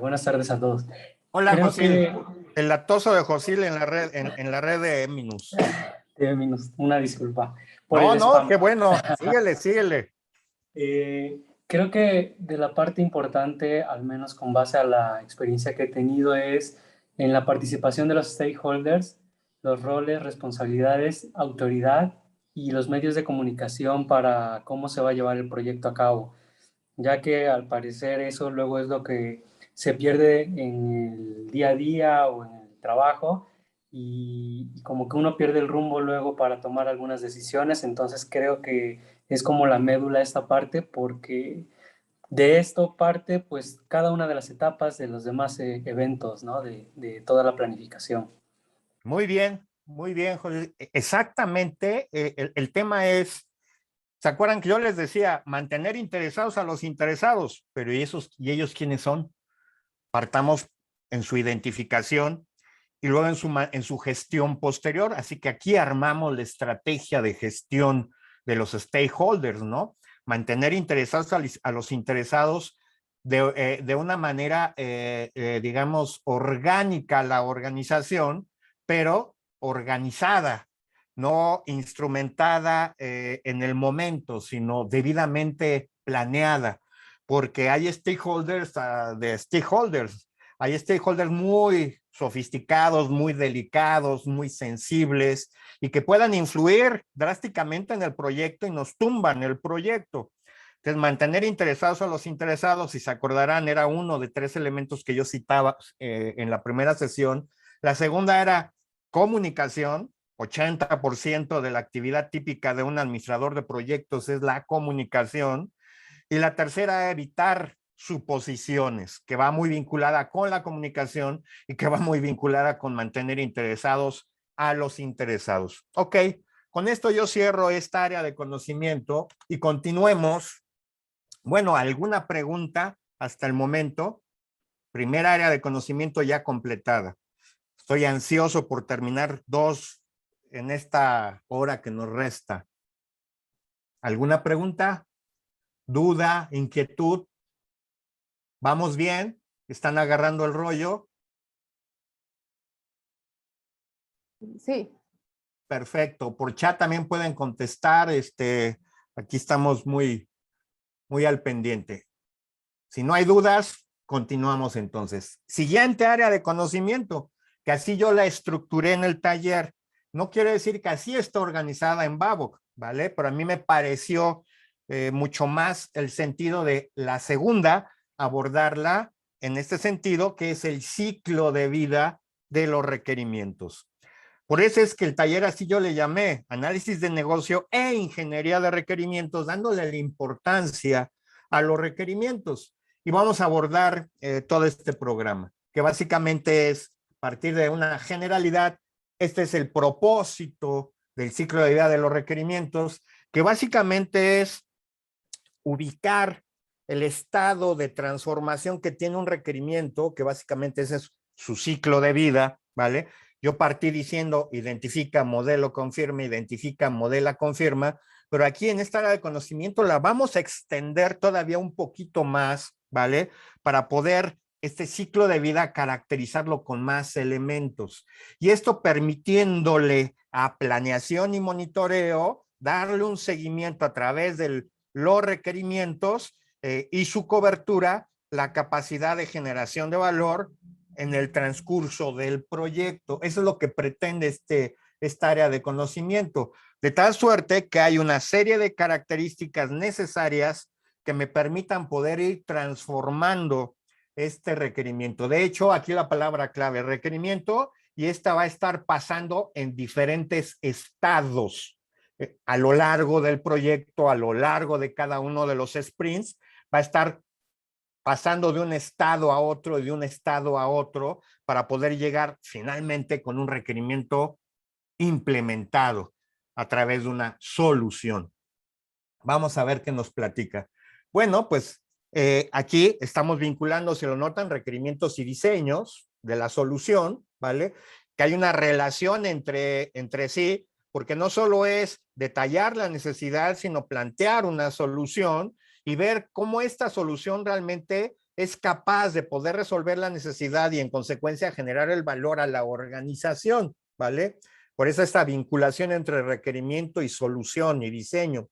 Buenas tardes a todos. Hola, Creo Josil. El latoso de Josil en la red de Minus. Una disculpa por No, el no, spam. qué bueno. Síguele. Creo que de la parte importante, al menos con base a la experiencia que he tenido, es en la participación de los stakeholders, los roles, responsabilidades, autoridad y los medios de comunicación para cómo se va a llevar el proyecto a cabo, ya que al parecer eso luego es lo que se pierde en el día a día o en el trabajo y como que uno pierde el rumbo luego para tomar algunas decisiones, entonces creo que es como la médula esta parte porque de esto parte pues cada una de las etapas de los demás eventos, ¿no? De toda la planificación. Muy bien, Josil. Exactamente. El tema es, ¿se acuerdan que yo les decía mantener interesados a los interesados? Pero ¿y ellos quiénes son? Partamos en su identificación y luego en su gestión posterior. Así que aquí armamos la estrategia de gestión de los stakeholders, ¿no? Mantener interesados a los interesados de una manera, digamos, orgánica la organización, pero organizada, no instrumentada en el momento, sino debidamente planeada, porque hay stakeholders de stakeholders. Hay stakeholders muy sofisticados, muy delicados, muy sensibles y que puedan influir drásticamente en el proyecto y nos tumban el proyecto. Entonces, mantener interesados a los interesados, si se acordarán, era uno de 3 elementos que yo citaba en la primera sesión. La segunda era comunicación. 80% de la actividad típica de un administrador de proyectos es la comunicación. Y la tercera, evitar suposiciones, que va muy vinculada con la comunicación y que va muy vinculada con mantener interesados a los interesados. Ok, con esto yo cierro esta área de conocimiento y continuemos. Bueno, ¿alguna pregunta hasta el momento? Primera área de conocimiento ya completada. Estoy ansioso por terminar 2 en esta hora que nos resta. ¿Alguna pregunta? ¿Duda? ¿Inquietud? ¿Vamos bien? ¿Están agarrando el rollo? Sí. Perfecto. Por chat también pueden contestar. Aquí estamos muy al pendiente. Si no hay dudas, continuamos entonces. Siguiente área de conocimiento, que así yo la estructuré en el taller. No quiere decir que así está organizada en Babok, ¿vale? Pero a mí me pareció mucho más el sentido de la segunda, abordarla en este sentido, que es el ciclo de vida de los requerimientos. Por eso es que el taller así yo le llamé análisis de negocio e ingeniería de requerimientos, dándole la importancia a los requerimientos. Y vamos a abordar todo este programa, que básicamente es partir de una generalidad. Este es el propósito del ciclo de vida de los requerimientos, que básicamente es ubicar el estado de transformación que tiene un requerimiento, que básicamente ese es su ciclo de vida, ¿vale? Yo partí diciendo identifica, modelo, confirma, identifica, modela, confirma, pero aquí en esta área de conocimiento la vamos a extender todavía un poquito más, ¿vale? Para poder este ciclo de vida caracterizarlo con más elementos. Y esto permitiéndole a planeación y monitoreo darle un seguimiento a través de los requerimientos y su cobertura, la capacidad de generación de valor en el transcurso del proyecto. Eso es lo que pretende esta área de conocimiento, de tal suerte que hay una serie de características necesarias que me permitan poder ir transformando este requerimiento. De hecho, aquí la palabra clave, requerimiento, y esta va a estar pasando en diferentes estados a lo largo del proyecto, a lo largo de cada uno de los sprints, va a estar pasando de un estado a otro y de un estado a otro para poder llegar finalmente con un requerimiento implementado a través de una solución. Vamos a ver qué nos platica. Bueno, pues aquí estamos vinculando, si lo notan, requerimientos y diseños de la solución, ¿vale? Que hay una relación entre sí, porque no solo es detallar la necesidad, sino plantear una solución y ver cómo esta solución realmente es capaz de poder resolver la necesidad y en consecuencia generar el valor a la organización, ¿vale? Por eso esta vinculación entre requerimiento y solución y diseño.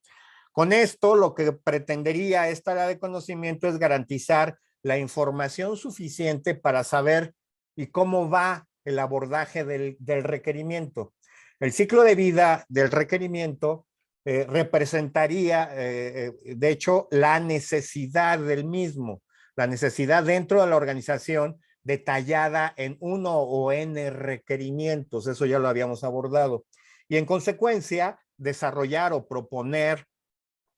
Con esto, lo que pretendería esta área de conocimiento es garantizar la información suficiente para saber y cómo va el abordaje del requerimiento. El ciclo de vida del requerimiento representaría, de hecho, la necesidad del mismo, la necesidad dentro de la organización detallada en uno o n requerimientos, eso ya lo habíamos abordado. Y en consecuencia, desarrollar o proponer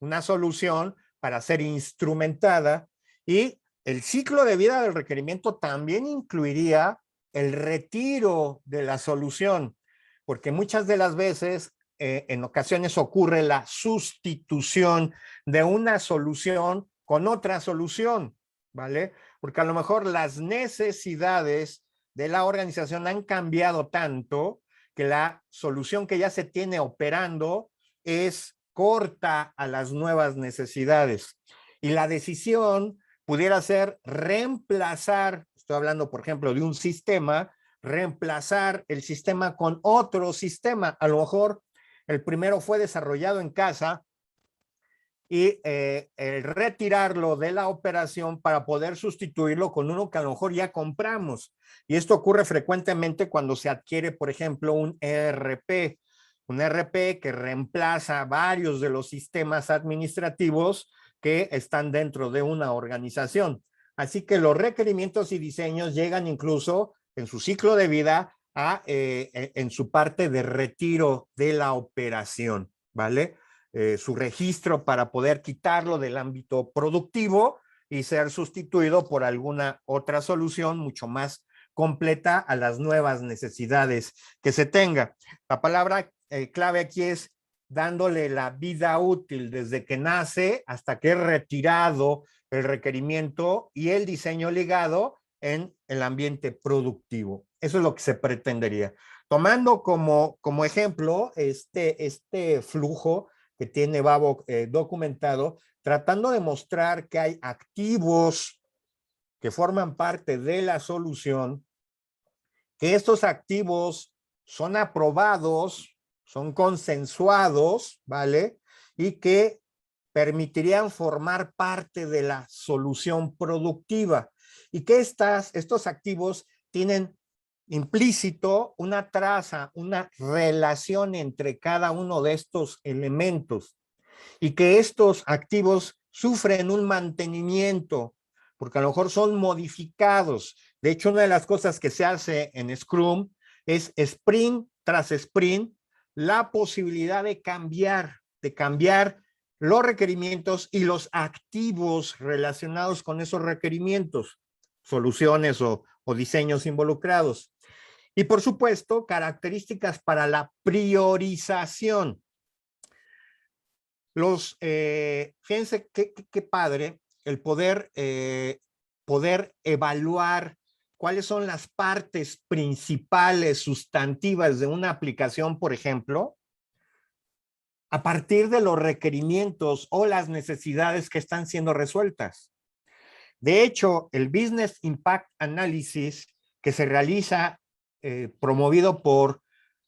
una solución para ser instrumentada, y el ciclo de vida del requerimiento también incluiría el retiro de la solución, porque muchas de las veces en ocasiones ocurre la sustitución de una solución con otra solución, ¿vale? Porque a lo mejor las necesidades de la organización han cambiado tanto que la solución que ya se tiene operando es corta a las nuevas necesidades. Y la decisión pudiera ser reemplazar, estoy hablando por ejemplo de un sistema, reemplazar el sistema con otro sistema. A lo mejor el primero fue desarrollado en casa y el retirarlo de la operación para poder sustituirlo con uno que a lo mejor ya compramos. Y esto ocurre frecuentemente cuando se adquiere, por ejemplo, un ERP que reemplaza varios de los sistemas administrativos que están dentro de una organización. Así que los requerimientos y diseños llegan incluso en su ciclo de vida en su parte de retiro de la operación, ¿vale? Su registro para poder quitarlo del ámbito productivo y ser sustituido por alguna otra solución mucho más completa a las nuevas necesidades que se tenga. La palabra clave aquí es dándole la vida útil desde que nace hasta que es retirado el requerimiento y el diseño ligado en el ambiente productivo. Eso es lo que se pretendería. Tomando como ejemplo este flujo que tiene Babok documentado, tratando de mostrar que hay activos que forman parte de la solución, que estos activos son aprobados, son consensuados, ¿vale? Y que permitirían formar parte de la solución productiva. Y que estos activos tienen implícito una traza, una relación entre cada uno de estos elementos. Y que estos activos sufren un mantenimiento, porque a lo mejor son modificados. De hecho, una de las cosas que se hace en Scrum es sprint tras sprint, la posibilidad de cambiar los requerimientos y los activos relacionados con esos requerimientos, soluciones o diseños involucrados. Y por supuesto, características para la priorización. Fíjense qué padre el poder evaluar cuáles son las partes principales sustantivas de una aplicación, por ejemplo, a partir de los requerimientos o las necesidades que están siendo resueltas. De hecho, el Business Impact Analysis que se realiza promovido por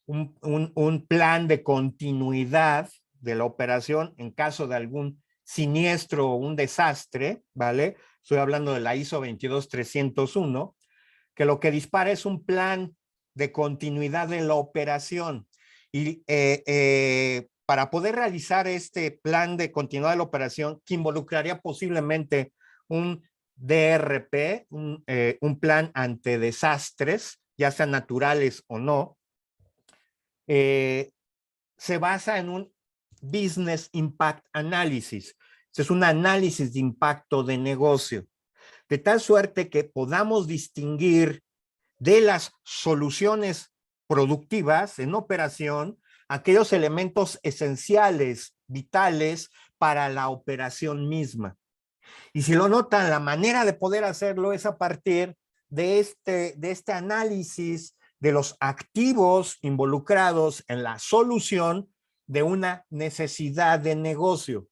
un plan de continuidad de la operación en caso de algún siniestro o un desastre, ¿vale? Estoy hablando de la ISO 22301, que lo que dispara es un plan de continuidad de la operación. Y para poder realizar este plan de continuidad de la operación, que involucraría posiblemente un DRP, un plan ante desastres, ya sean naturales o no, se basa en un Business Impact Analysis. Es un análisis de impacto de negocio, de tal suerte que podamos distinguir de las soluciones productivas en operación aquellos elementos esenciales, vitales para la operación misma. Y si lo notan, la manera de poder hacerlo es a partir de este análisis de los activos involucrados en la solución de una necesidad de negocio,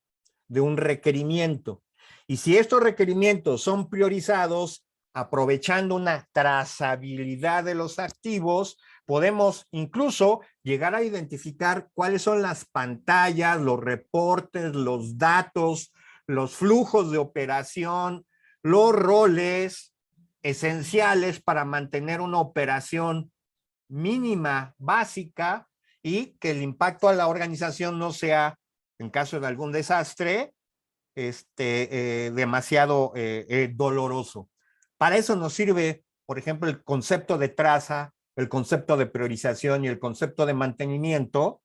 de un requerimiento. Y si estos requerimientos son priorizados, aprovechando una trazabilidad de los activos, podemos incluso llegar a identificar cuáles son las pantallas, los reportes, los datos, los flujos de operación, los roles esenciales para mantener una operación mínima, básica, y que el impacto a la organización no sea, en caso de algún desastre, demasiado doloroso. Para eso nos sirve, por ejemplo, el concepto de traza, el concepto de priorización y el concepto de mantenimiento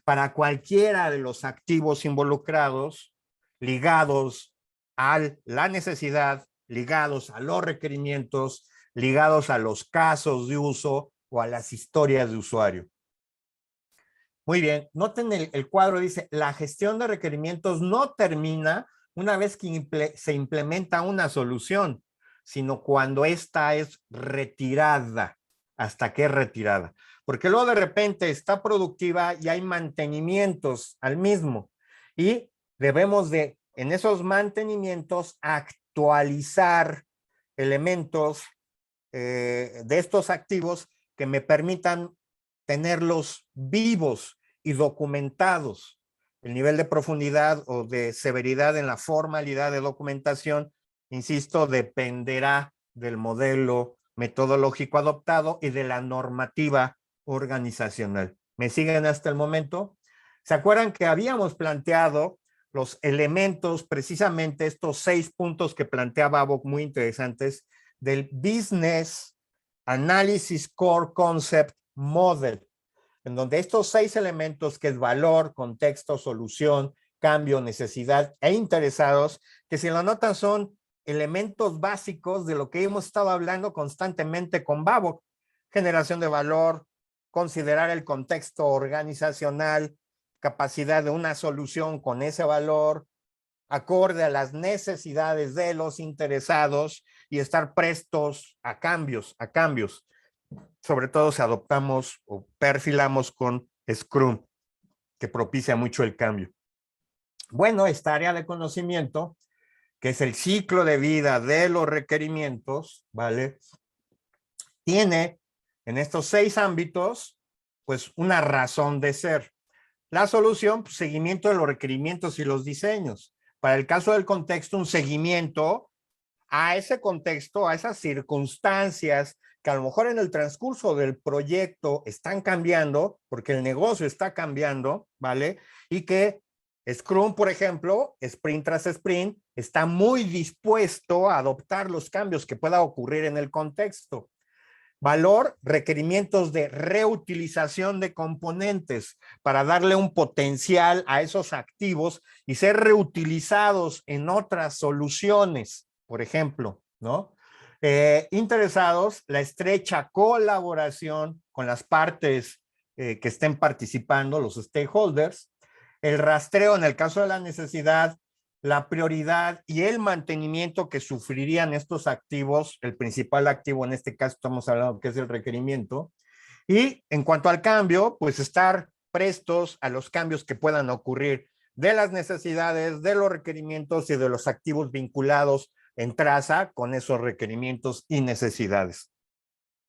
para cualquiera de los activos involucrados ligados a la necesidad, ligados a los requerimientos, ligados a los casos de uso o a las historias de usuario. Muy bien, noten el cuadro, dice, la gestión de requerimientos no termina una vez que se implementa una solución, sino cuando ésta es retirada, hasta que es retirada. Porque luego de repente está productiva y hay mantenimientos al mismo. Y debemos de, en esos mantenimientos, actualizar elementos de estos activos que me permitan tenerlos vivos y documentados. El nivel de profundidad o de severidad en la formalidad de documentación, insisto, dependerá del modelo metodológico adoptado y de la normativa organizacional. ¿Me siguen hasta el momento? ¿Se acuerdan que habíamos planteado los elementos, precisamente estos 6 puntos que planteaba Babok, muy interesantes, del Business Analysis Core Concept Model, en donde estos 6 elementos, que es valor, contexto, solución, cambio, necesidad e interesados, que si lo notan son elementos básicos de lo que hemos estado hablando constantemente con Babok: generación de valor, considerar el contexto organizacional, capacidad de una solución con ese valor acorde a las necesidades de los interesados y estar prestos a cambios, sobre todo si adoptamos o perfilamos con Scrum, que propicia mucho el cambio. Bueno, esta área de conocimiento, que es el ciclo de vida de los requerimientos, ¿vale? Tiene en estos 6 ámbitos, pues una razón de ser. La solución, pues, seguimiento de los requerimientos y los diseños. Para el caso del contexto, un seguimiento a ese contexto, a esas circunstancias que a lo mejor en el transcurso del proyecto están cambiando, porque el negocio está cambiando, ¿vale? Y que Scrum, por ejemplo, sprint tras sprint, está muy dispuesto a adoptar los cambios que pueda ocurrir en el contexto. Valor, requerimientos de reutilización de componentes para darle un potencial a esos activos y ser reutilizados en otras soluciones, por ejemplo, ¿no? Interesados, la estrecha colaboración con las partes que estén participando, los stakeholders, el rastreo en el caso de la necesidad, la prioridad y el mantenimiento que sufrirían estos activos, el principal activo en este caso estamos hablando que es el requerimiento, y en cuanto al cambio, pues estar prestos a los cambios que puedan ocurrir de las necesidades, de los requerimientos y de los activos vinculados en traza con esos requerimientos y necesidades.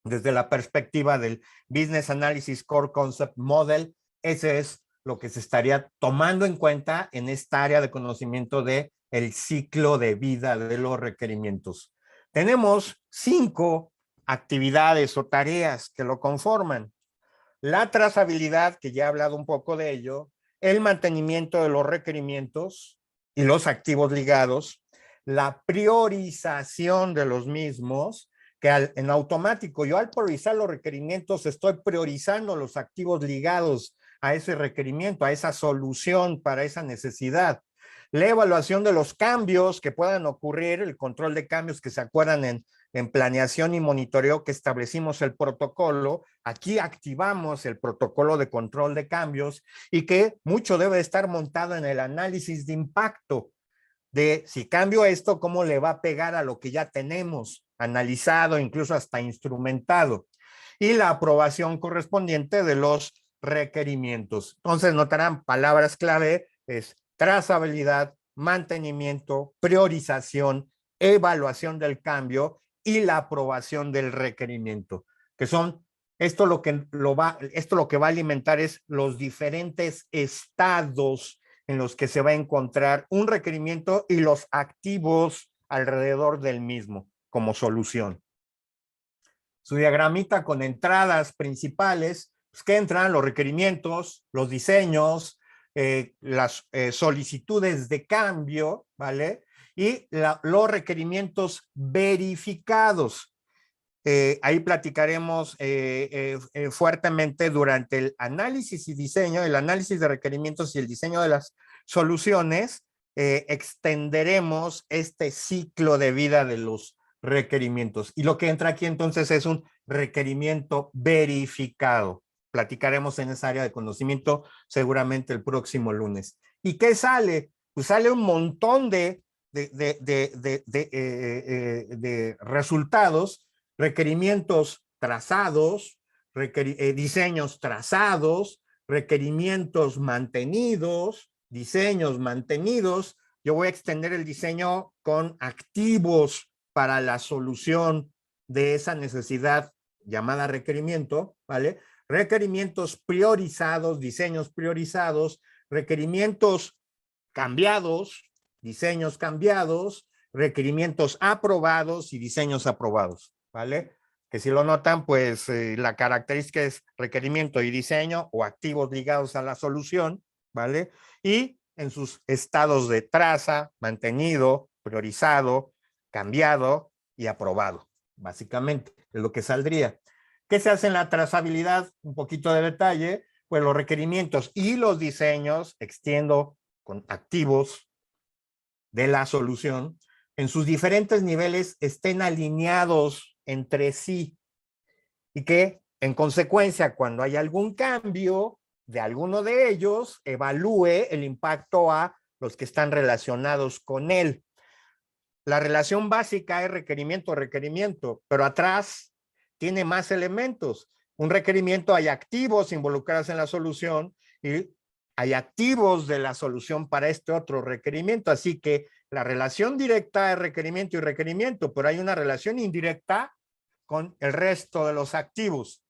Desde la perspectiva del Business Analysis Core Concept Model, ese es lo que se estaría tomando en cuenta en esta área de conocimiento de el ciclo de vida de los requerimientos. Tenemos 5 actividades o tareas que lo conforman. La trazabilidad, que ya he hablado un poco de ello, el mantenimiento de los requerimientos y los activos ligados, la priorización de los mismos, que en automático yo al priorizar los requerimientos estoy priorizando los activos ligados a ese requerimiento, a esa solución para esa necesidad. La evaluación de los cambios que puedan ocurrir, el control de cambios que se acuerdan en planeación y monitoreo que establecimos el protocolo. Aquí activamos el protocolo de control de cambios y que mucho debe estar montado en el análisis de impacto de si cambio esto, cómo le va a pegar a lo que ya tenemos analizado, incluso hasta instrumentado. Y la aprobación correspondiente de los requerimientos. Entonces notarán palabras clave es trazabilidad, mantenimiento, priorización, evaluación del cambio y la aprobación del requerimiento, que son esto lo que va a alimentar es los diferentes estados en los que se va a encontrar un requerimiento y los activos alrededor del mismo como solución. Su diagramita con entradas principales, pues, que entran los requerimientos, los diseños, las solicitudes de cambio, ¿vale? Y los requerimientos verificados. Ahí platicaremos fuertemente durante el análisis y diseño, el análisis de requerimientos y el diseño de las soluciones, extenderemos este ciclo de vida de los requerimientos. Y lo que entra aquí entonces es un requerimiento verificado. Platicaremos en esa área de conocimiento seguramente el próximo lunes. ¿Y qué sale? Pues sale un montón de resultados, requerimientos trazados, diseños trazados, requerimientos mantenidos, diseños mantenidos. Yo voy a extender el diseño con activos para la solución de esa necesidad llamada requerimiento, ¿vale? Requerimientos priorizados, diseños priorizados, requerimientos cambiados, diseños cambiados, requerimientos aprobados y diseños aprobados, ¿vale? Que si lo notan, pues la característica es requerimiento y diseño o activos ligados a la solución, ¿vale? Y en sus estados de traza, mantenido, priorizado, cambiado y aprobado, básicamente, es lo que saldría. ¿Qué se hace en la trazabilidad? Un poquito de detalle, pues los requerimientos y los diseños, extiendo con activos de la solución, en sus diferentes niveles estén alineados entre sí y que en consecuencia cuando hay algún cambio de alguno de ellos evalúe el impacto a los que están relacionados con él. La relación básica es requerimiento, pero atrás tiene más elementos. Un requerimiento, hay activos involucrados en la solución y hay activos de la solución para este otro requerimiento. Así que la relación directa es requerimiento y requerimiento, pero hay una relación indirecta con el resto de los activos.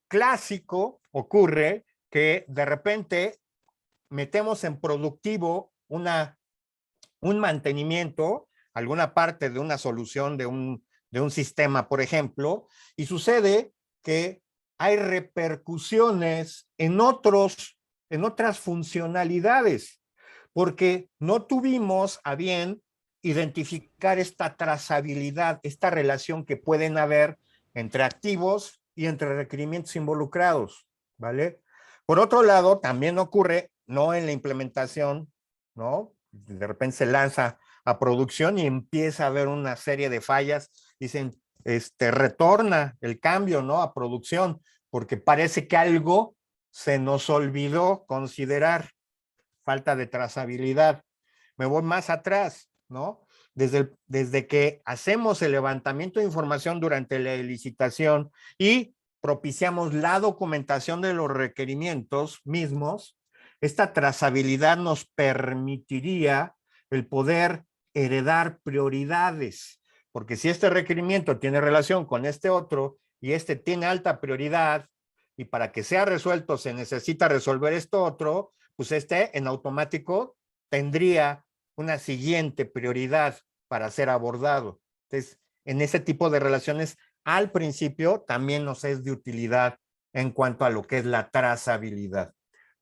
Clásico ocurre que de repente metemos en productivo un mantenimiento, alguna parte de una solución de un sistema, por ejemplo, y sucede que hay repercusiones en otras funcionalidades, porque no tuvimos a bien identificar esta trazabilidad, esta relación que pueden haber entre activos y entre requerimientos involucrados, ¿vale? Por otro lado, también ocurre, no en la implementación, ¿no? De repente se lanza a producción y empieza a haber una serie de fallas, dicen, retorna el cambio, ¿no? A producción, porque parece que algo se nos olvidó considerar, falta de trazabilidad. Me voy más atrás, ¿no? Desde que hacemos el levantamiento de información durante la licitación y propiciamos la documentación de los requerimientos mismos, esta trazabilidad nos permitiría el poder heredar prioridades, porque si este requerimiento tiene relación con este otro y este tiene alta prioridad y para que sea resuelto se necesita resolver esto otro, pues en automático tendría una siguiente prioridad para ser abordado. Entonces, en ese tipo de relaciones, al principio también nos es de utilidad en cuanto a lo que es la trazabilidad,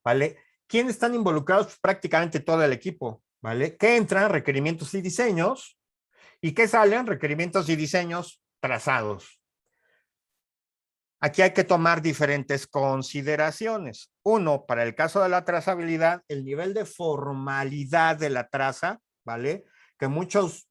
¿vale? ¿Quiénes están involucrados? Pues prácticamente todo el equipo, ¿vale? ¿Qué entran? Requerimientos y diseños. ¿Y qué salen? Requerimientos y diseños trazados. Aquí hay que tomar diferentes consideraciones. Uno, para el caso de la trazabilidad, el nivel de formalidad de la traza, ¿vale? Que muchas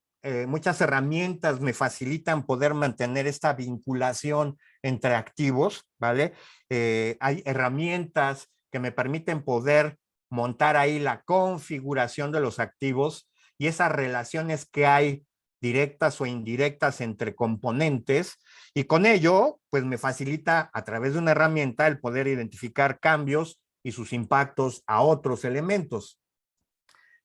herramientas me facilitan poder mantener esta vinculación entre activos, ¿vale? Hay herramientas que me permiten poder montar ahí la configuración de los activos y esas relaciones que hay directas o indirectas entre componentes, y con ello, pues me facilita a través de una herramienta el poder identificar cambios y sus impactos a otros elementos.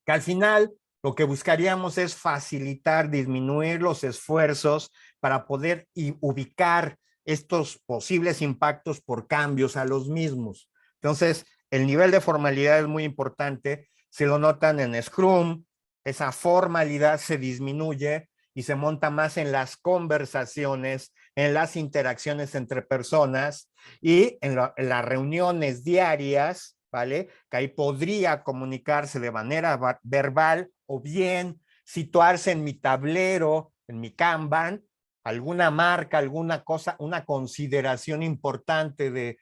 Que al final lo que buscaríamos es facilitar, disminuir los esfuerzos para poder ubicar estos posibles impactos por cambios a los mismos. Entonces, el nivel de formalidad es muy importante. Si lo notan en Scrum, esa formalidad se disminuye y se monta más en las conversaciones, en las interacciones entre personas y en las reuniones diarias, ¿vale? Que ahí podría comunicarse de manera verbal o bien situarse en mi tablero, en mi Kanban, alguna marca, alguna cosa, una consideración importante de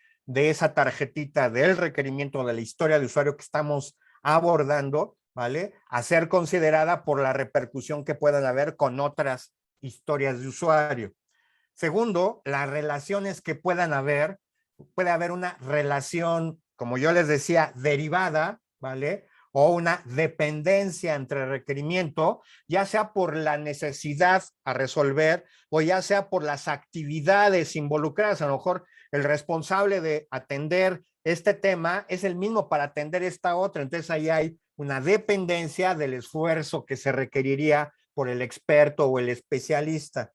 esa tarjetita del requerimiento de la historia de usuario que estamos abordando, ¿vale? A ser considerada por la repercusión que puedan haber con otras historias de usuario. Segundo, las relaciones que puedan haber, puede haber una relación, como yo les decía, derivada, ¿vale? O una dependencia entre requerimiento, ya sea por la necesidad a resolver o ya sea por las actividades involucradas. A lo mejor el responsable de atender este tema es el mismo para atender esta otra. Entonces ahí hay una dependencia del esfuerzo que se por el experto o el especialista.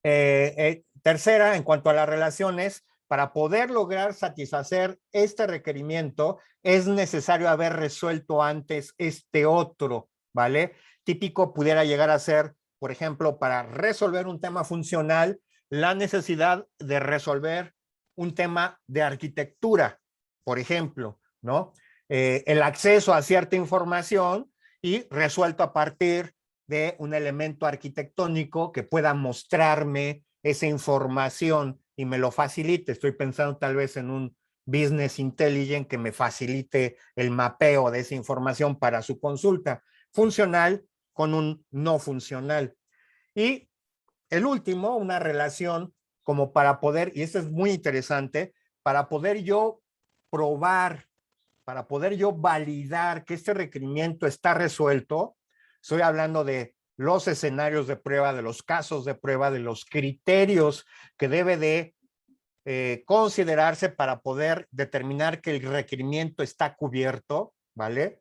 Tercera, en cuanto a las relaciones, para poder lograr satisfacer este requerimiento, es necesario haber resuelto antes este otro, ¿vale? Típico pudiera llegar a ser, por ejemplo, para resolver un tema funcional, la necesidad de resolver un tema de arquitectura, por ejemplo, ¿no? El acceso a cierta información y resuelto a partir de un elemento arquitectónico que pueda mostrarme esa información y me lo facilite. Estoy pensando tal vez en un business intelligent que me facilite el mapeo de esa información para su consulta. Funcional con un no funcional. Y el último, una relación como para poder, y esto es muy interesante, para poder yo probar, para poder yo validar que este requerimiento está resuelto, estoy hablando de los escenarios de prueba, de los casos de prueba, de los criterios que debe de considerarse para poder determinar que el requerimiento está cubierto, ¿vale?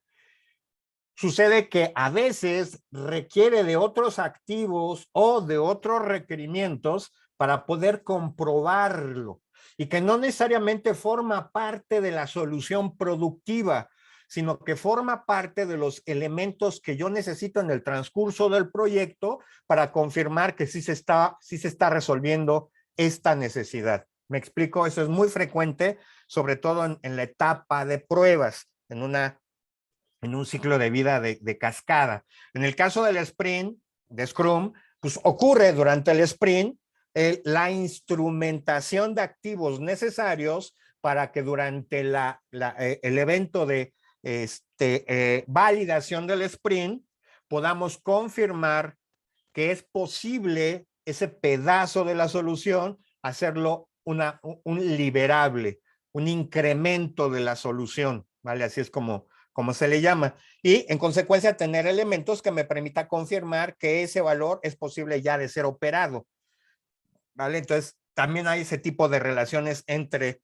Sucede que a veces requiere de otros activos o de otros requerimientos para poder comprobarlo y que no necesariamente forma parte de la solución productiva, sino que forma parte de los elementos que yo necesito en el transcurso del proyecto para confirmar que sí se está resolviendo esta necesidad. ¿Me explico? Eso es muy frecuente, sobre todo en la etapa de pruebas, en un ciclo de vida de cascada. En el caso del sprint, de Scrum, pues ocurre durante el sprint la instrumentación de activos necesarios para que durante el evento de validación del sprint podamos confirmar que es posible ese pedazo de la solución hacerlo un liberable, un incremento de la solución, ¿vale? Así es como se le llama. Y en consecuencia tener elementos que me permita confirmar que ese valor es posible ya de ser operado, ¿vale? Entonces también hay ese tipo de relaciones entre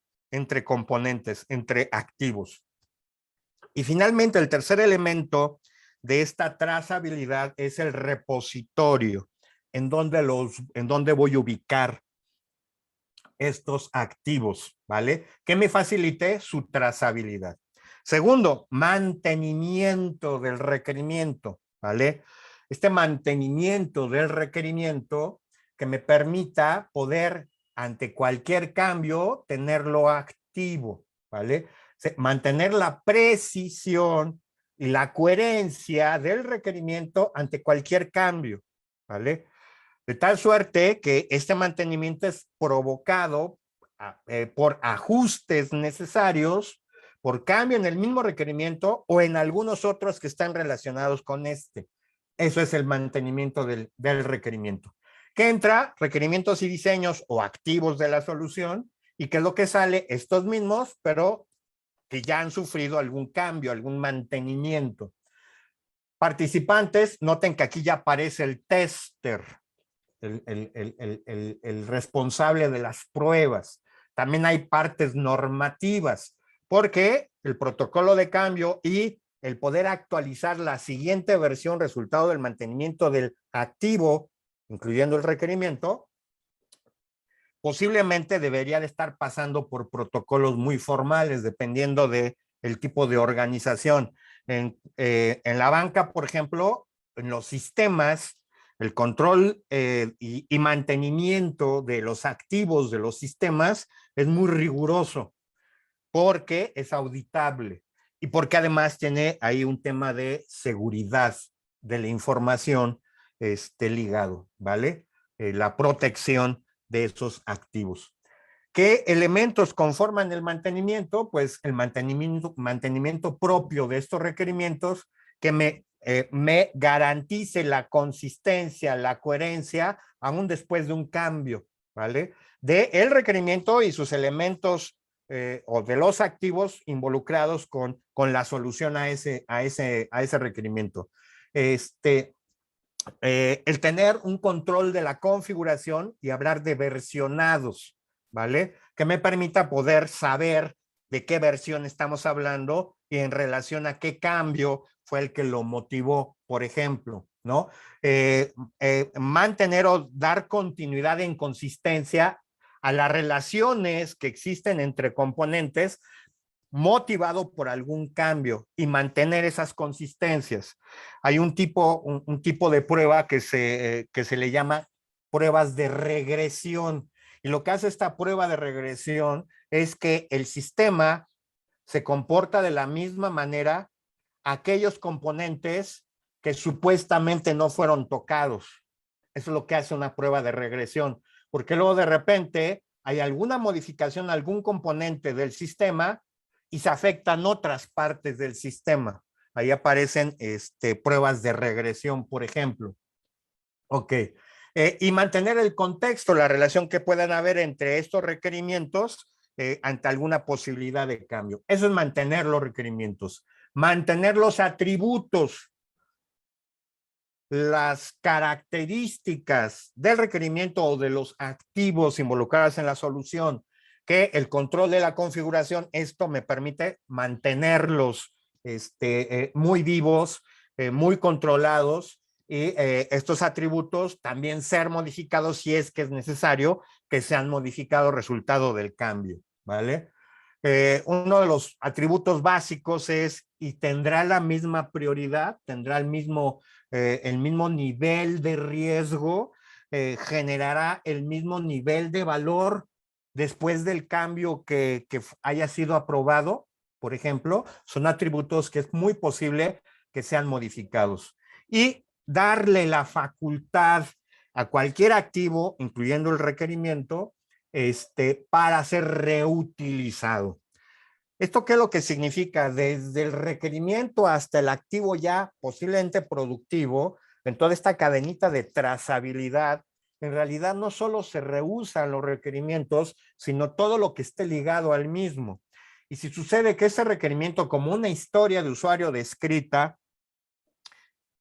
componentes, entre activos. Y finalmente el tercer elemento de esta trazabilidad es el repositorio, en donde voy a ubicar estos activos, ¿vale? Que me facilite su trazabilidad. Segundo, mantenimiento del requerimiento, ¿vale? Este mantenimiento del requerimiento que me permita poder, ante cualquier cambio, tenerlo activo, ¿vale? Mantener la precisión y la coherencia del requerimiento ante cualquier cambio, ¿vale? De tal suerte que este mantenimiento es provocado por ajustes necesarios, por cambio en el mismo requerimiento o en algunos otros que están relacionados con este. Eso es el mantenimiento del requerimiento. Que entra requerimientos y diseños o activos de la solución y que es lo que sale, estos mismos, pero que ya han sufrido algún cambio, algún mantenimiento. Participantes, noten que aquí ya aparece el tester, el responsable de las pruebas. También hay partes normativas, porque el protocolo de cambio y el poder actualizar la siguiente versión resultado del mantenimiento del activo, incluyendo el requerimiento, posiblemente debería de estar pasando por protocolos muy formales, dependiendo del tipo de organización. En la banca, por ejemplo, en los sistemas, el control y mantenimiento de los activos de los sistemas es muy riguroso porque es auditable y porque además tiene ahí un tema de seguridad de la información ligado, ¿vale? La protección de esos activos. ¿Qué elementos conforman el mantenimiento? Pues el mantenimiento propio de estos requerimientos que me garantice la consistencia, la coherencia, aún después de un cambio, ¿vale? De el requerimiento y sus elementos o de los activos involucrados con la solución a ese requerimiento. El tener un control de la configuración y hablar de versionados, ¿vale? Que me permita poder saber de qué versión estamos hablando y en relación a qué cambio fue el que lo motivó, por ejemplo, ¿no? Mantener o dar continuidad en consistencia a las relaciones que existen entre componentes motivado por algún cambio y mantener esas consistencias. Hay un tipo de prueba que se le llama pruebas de regresión. Y lo que hace esta prueba de regresión es que el sistema se comporta de la misma manera aquellos componentes que supuestamente no fueron tocados. Eso es lo que hace una prueba de regresión, porque luego de repente hay alguna modificación, algún componente del sistema y se afectan otras partes del sistema. Ahí aparecen pruebas de regresión, por ejemplo. Ok. Y mantener el contexto, la relación que puedan haber entre estos requerimientos ante alguna posibilidad de cambio. Eso es mantener los requerimientos, mantener los atributos, las características del requerimiento o de los activos involucrados en la solución, que el control de la configuración, esto me permite mantenerlos muy vivos, muy controlados, y estos atributos también ser modificados si es que es necesario que sean modificados resultado del cambio, ¿vale? Uno de los atributos básicos es, y tendrá la misma prioridad, tendrá el mismo nivel de riesgo, generará el mismo nivel de valor después del cambio que haya sido aprobado, por ejemplo, son atributos que es muy posible que sean modificados. Y darle la facultad a cualquier activo, incluyendo el requerimiento, para ser reutilizado. ¿Esto qué es lo que significa? Desde el requerimiento hasta el activo ya posiblemente productivo, en toda esta cadenita de trazabilidad, en realidad no solo se reusan los requerimientos, sino todo lo que esté ligado al mismo. Y si sucede que ese requerimiento, como una historia de usuario descrita,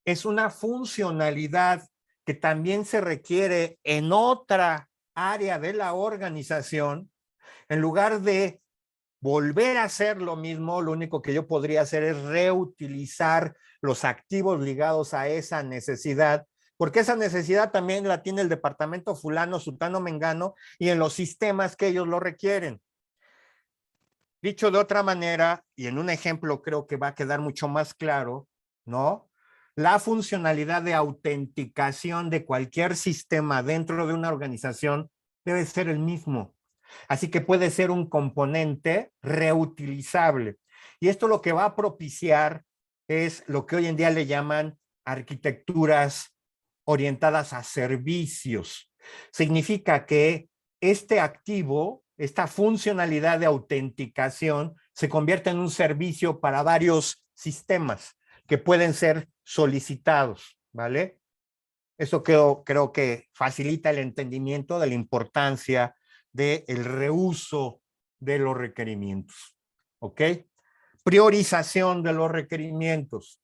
es una funcionalidad que también se requiere en otra área de la organización, en lugar de volver a hacer lo mismo, lo único que yo podría hacer es reutilizar los activos ligados a esa necesidad, porque esa necesidad también la tiene el departamento fulano, sutano, mengano, y en los sistemas que ellos lo requieren. Dicho de otra manera, y en un ejemplo creo que va a quedar mucho más claro, ¿no? La funcionalidad de autenticación de cualquier sistema dentro de una organización debe ser el mismo. Así que puede ser un componente reutilizable. Y esto lo que va a propiciar es lo que hoy en día le llaman arquitecturas orientadas a servicios. Significa que este activo, esta funcionalidad de autenticación, se convierte en un servicio para varios sistemas que pueden ser solicitados, ¿vale? Eso creo que facilita el entendimiento de la importancia del reuso de los requerimientos, ¿ok? Priorización de los requerimientos.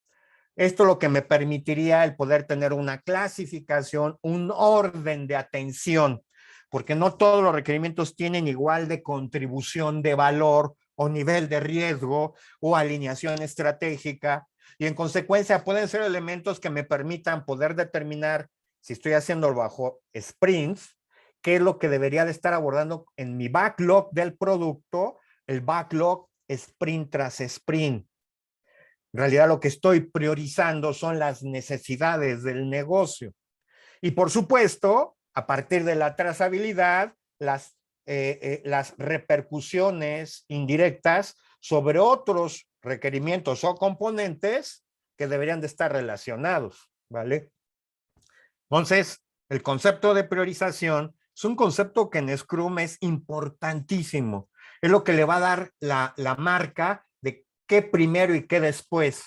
Esto es lo que me permitiría el poder tener una clasificación, un orden de atención, porque no todos los requerimientos tienen igual de contribución de valor o nivel de riesgo o alineación estratégica, y en consecuencia pueden ser elementos que me permitan poder determinar si estoy haciendo bajo sprints, qué es lo que debería de estar abordando en mi backlog del producto, el backlog sprint tras sprint. En realidad lo que estoy priorizando son las necesidades del negocio. Y por supuesto, a partir de la trazabilidad, las repercusiones indirectas sobre otros requerimientos o componentes que deberían de estar relacionados, ¿vale? Entonces, el concepto de priorización es un concepto que en Scrum es importantísimo. Es lo que le va a dar la marca de qué primero y qué después.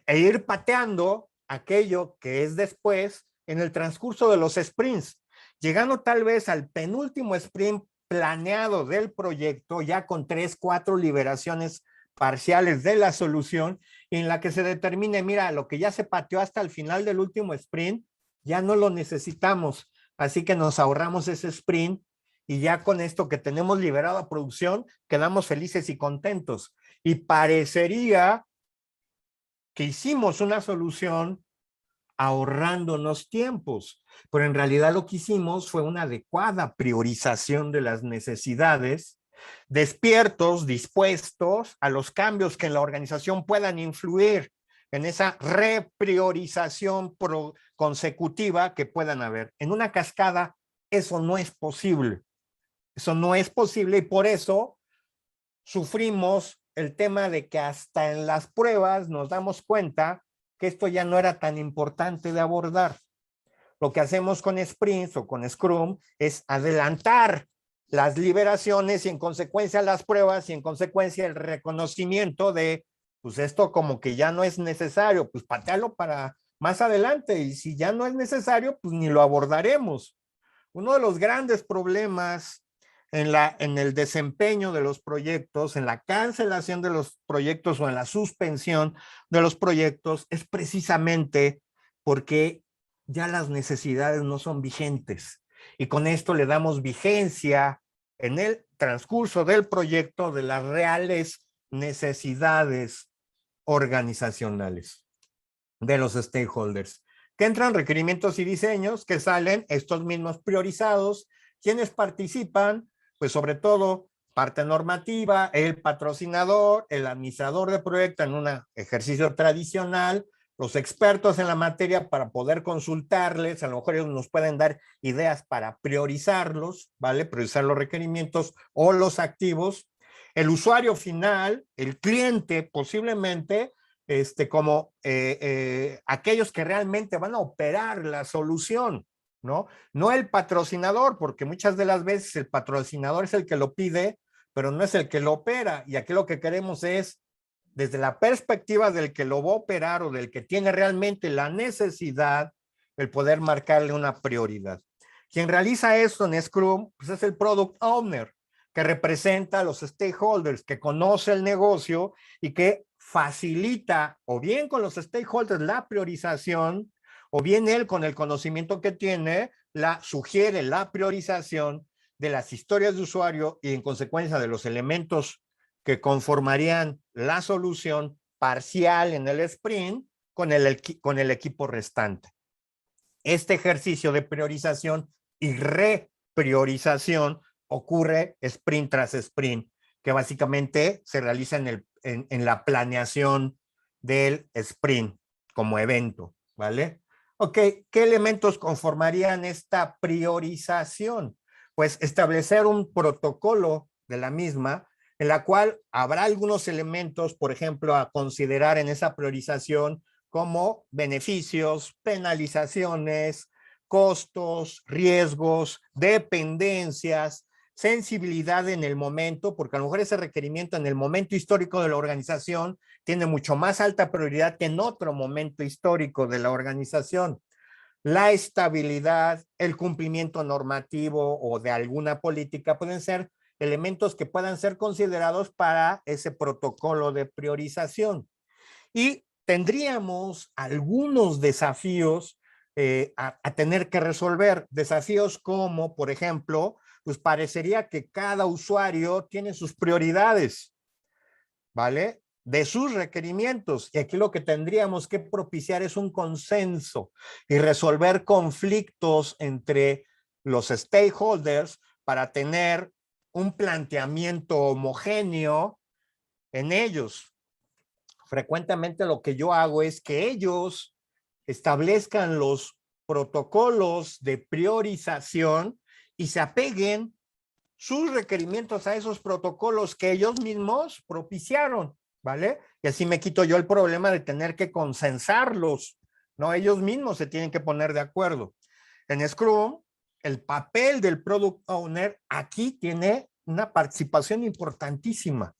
E ir pateando aquello que es después en el transcurso de los sprints, llegando tal vez al penúltimo sprint planeado del proyecto, ya con 3, 4 liberaciones parciales de la solución, en la que se determine, mira, lo que ya se pateó hasta el final del último sprint, ya no lo necesitamos, así que nos ahorramos ese sprint y ya con esto que tenemos liberado a producción, quedamos felices y contentos. Y parecería que hicimos una solución ahorrándonos tiempos, pero en realidad lo que hicimos fue una adecuada priorización de las necesidades, despiertos, dispuestos a los cambios que en la organización puedan influir en esa repriorización consecutiva que puedan haber. En una cascada eso no es posible. Eso no es posible y por eso sufrimos el tema de que hasta en las pruebas nos damos cuenta que esto ya no era tan importante de abordar. Lo que hacemos con sprints o con Scrum es adelantar las liberaciones y en consecuencia las pruebas y en consecuencia el reconocimiento de, pues esto como que ya no es necesario, pues patealo para más adelante y si ya no es necesario, pues ni lo abordaremos. Uno de los grandes problemas en el desempeño de los proyectos, en la cancelación de los proyectos o en la suspensión de los proyectos, es precisamente porque ya las necesidades no son vigentes. Y con esto le damos vigencia en el transcurso del proyecto de las reales necesidades organizacionales de los stakeholders. Que entran requerimientos y diseños, que salen estos mismos priorizados. ¿Quiénes participan? Pues sobre todo parte normativa, el patrocinador, el administrador de proyecto en un ejercicio tradicional, los expertos en la materia para poder consultarles, a lo mejor ellos nos pueden dar ideas para priorizarlos, ¿vale? Priorizar los requerimientos o los activos. El usuario final, el cliente posiblemente, como aquellos que realmente van a operar la solución, ¿no? No el patrocinador, porque muchas de las veces el patrocinador es el que lo pide, pero no es el que lo opera. Y aquí lo que queremos es, desde la perspectiva del que lo va a operar o del que tiene realmente la necesidad, el poder marcarle una prioridad. Quien realiza esto en Scrum, pues es el Product Owner, que representa a los stakeholders, que conoce el negocio y que facilita o bien con los stakeholders la priorización, o bien él con el conocimiento que tiene, sugiere la priorización de las historias de usuario y en consecuencia de los elementos que conformarían la solución parcial en el sprint con el equipo restante. Este ejercicio de priorización y repriorización ocurre sprint tras sprint, que básicamente se realiza en la planeación del sprint como evento, ¿vale? Ok, ¿qué elementos conformarían esta priorización? Pues establecer un protocolo de la misma, en la cual habrá algunos elementos, por ejemplo, a considerar en esa priorización como beneficios, penalizaciones, costos, riesgos, dependencias, sensibilidad en el momento, porque a lo mejor ese requerimiento en el momento histórico de la organización tiene mucho más alta prioridad que en otro momento histórico de la organización. La estabilidad, el cumplimiento normativo o de alguna política pueden ser elementos que puedan ser considerados para ese protocolo de priorización. Y tendríamos algunos desafíos a tener que resolver. Desafíos como, por ejemplo, pues parecería que cada usuario tiene sus prioridades, ¿vale? De sus requerimientos. Y aquí lo que tendríamos que propiciar es un consenso y resolver conflictos entre los stakeholders para tener un planteamiento homogéneo en ellos. Frecuentemente lo que yo hago es que ellos establezcan los protocolos de priorización y se apeguen sus requerimientos a esos protocolos que ellos mismos propiciaron, ¿vale? Y así me quito yo el problema de tener que consensarlos, ¿no? Ellos mismos se tienen que poner de acuerdo. En Scrum, el papel del Product Owner aquí tiene una participación importantísima.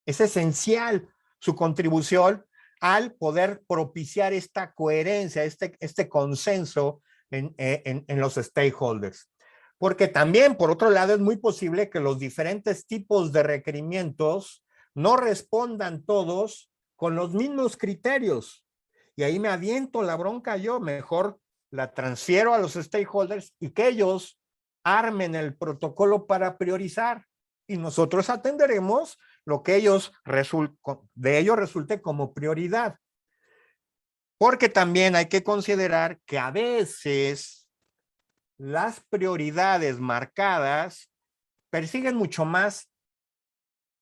Es esencial su contribución al poder propiciar esta coherencia, este consenso en los stakeholders. Porque también, por otro lado, es muy posible que los diferentes tipos de requerimientos no respondan todos con los mismos criterios. Y ahí me aviento la bronca yo, mejor la transfiero a los stakeholders y que ellos armen el protocolo para priorizar. Y nosotros atenderemos lo que de ellos resulte como prioridad. Porque también hay que considerar que a veces las prioridades marcadas persiguen mucho más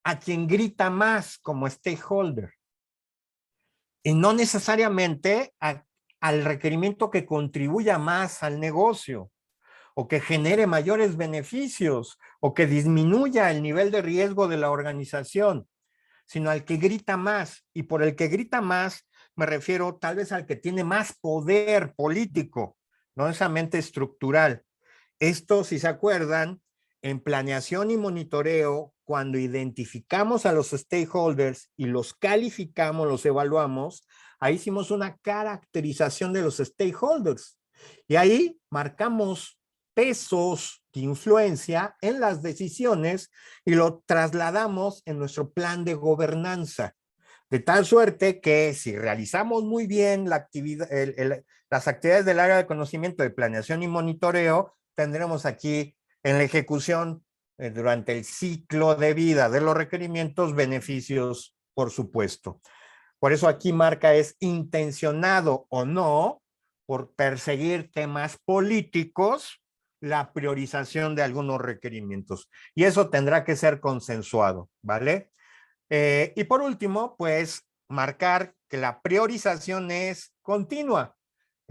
a quien grita más como stakeholder y no necesariamente al requerimiento que contribuya más al negocio o que genere mayores beneficios o que disminuya el nivel de riesgo de la organización, sino al que grita más. Y por el que grita más me refiero tal vez al que tiene más poder político, no necesariamente estructural. Esto, si se acuerdan, en planeación y monitoreo, cuando identificamos a los stakeholders y los calificamos, los evaluamos, ahí hicimos una caracterización de los stakeholders. Y ahí marcamos pesos, de influencia en las decisiones y lo trasladamos en nuestro plan de gobernanza. De tal suerte que si realizamos muy bien la actividad, las actividades del área de conocimiento de planeación y monitoreo, tendremos aquí en la ejecución durante el ciclo de vida de los requerimientos beneficios, por supuesto. Por eso aquí marca es intencionado o no por perseguir temas políticos la priorización de algunos requerimientos. Y eso tendrá que ser consensuado, ¿vale? Y por último, pues marcar que la priorización es continua.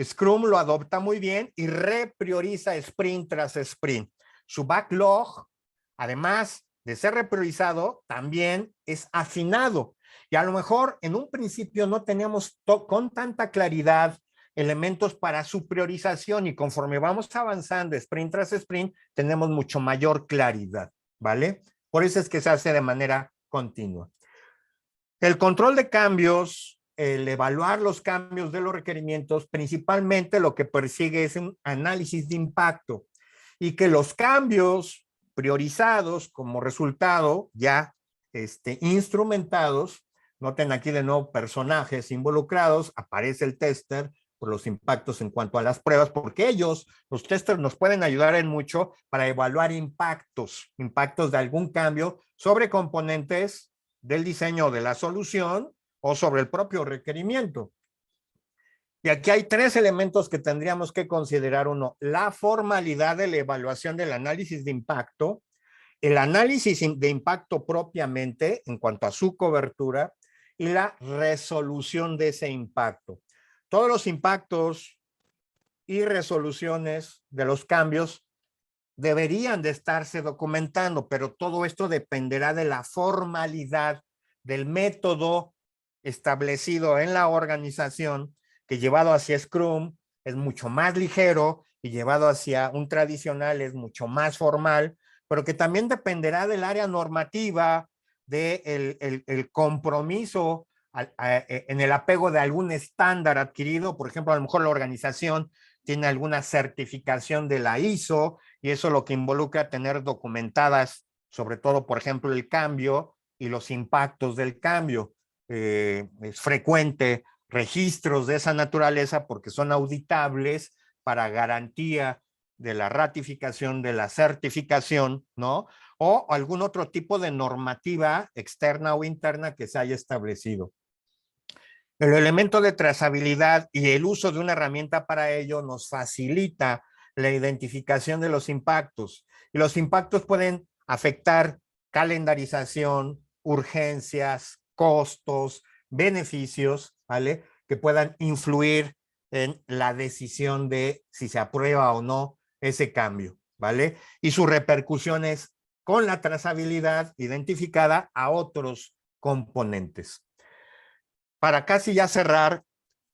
Scrum lo adopta muy bien y reprioriza sprint tras sprint. Su backlog, además de ser repriorizado, también es afinado. Y a lo mejor en un principio no teníamos con tanta claridad elementos para su priorización y conforme vamos avanzando sprint tras sprint, tenemos mucho mayor claridad, ¿vale? Por eso es que se hace de manera continua. El control de cambios, el evaluar los cambios de los requerimientos, principalmente lo que persigue es un análisis de impacto y que los cambios priorizados como resultado ya instrumentados, noten aquí de nuevo personajes involucrados, aparece el tester por los impactos en cuanto a las pruebas, porque ellos, los testers, nos pueden ayudar en mucho para evaluar impactos de algún cambio sobre componentes del diseño de la solución o sobre el propio requerimiento. Y aquí hay 3 elementos que tendríamos que considerar. Uno, la formalidad de la evaluación del análisis de impacto, el análisis de impacto propiamente en cuanto a su cobertura y la resolución de ese impacto. Todos los impactos y resoluciones de los cambios deberían de estarse documentando, pero todo esto dependerá de la formalidad del método establecido en la organización, que llevado hacia Scrum es mucho más ligero y llevado hacia un tradicional es mucho más formal, pero que también dependerá del área normativa, del compromiso en el apego de algún estándar adquirido. Por ejemplo, a lo mejor la organización tiene alguna certificación de la ISO y eso lo que involucra tener documentadas, sobre todo, por ejemplo, el cambio y los impactos del cambio. Es frecuente registros de esa naturaleza porque son auditables para garantía de la ratificación, de la certificación, ¿no? O algún otro tipo de normativa externa o interna que se haya establecido. El elemento de trazabilidad y el uso de una herramienta para ello nos facilita la identificación de los impactos. Y los impactos pueden afectar calendarización, urgencias, costos, beneficios, ¿vale? Que puedan influir en la decisión de si se aprueba o no ese cambio, ¿vale? Y sus repercusiones con la trazabilidad identificada a otros componentes. Para casi ya cerrar,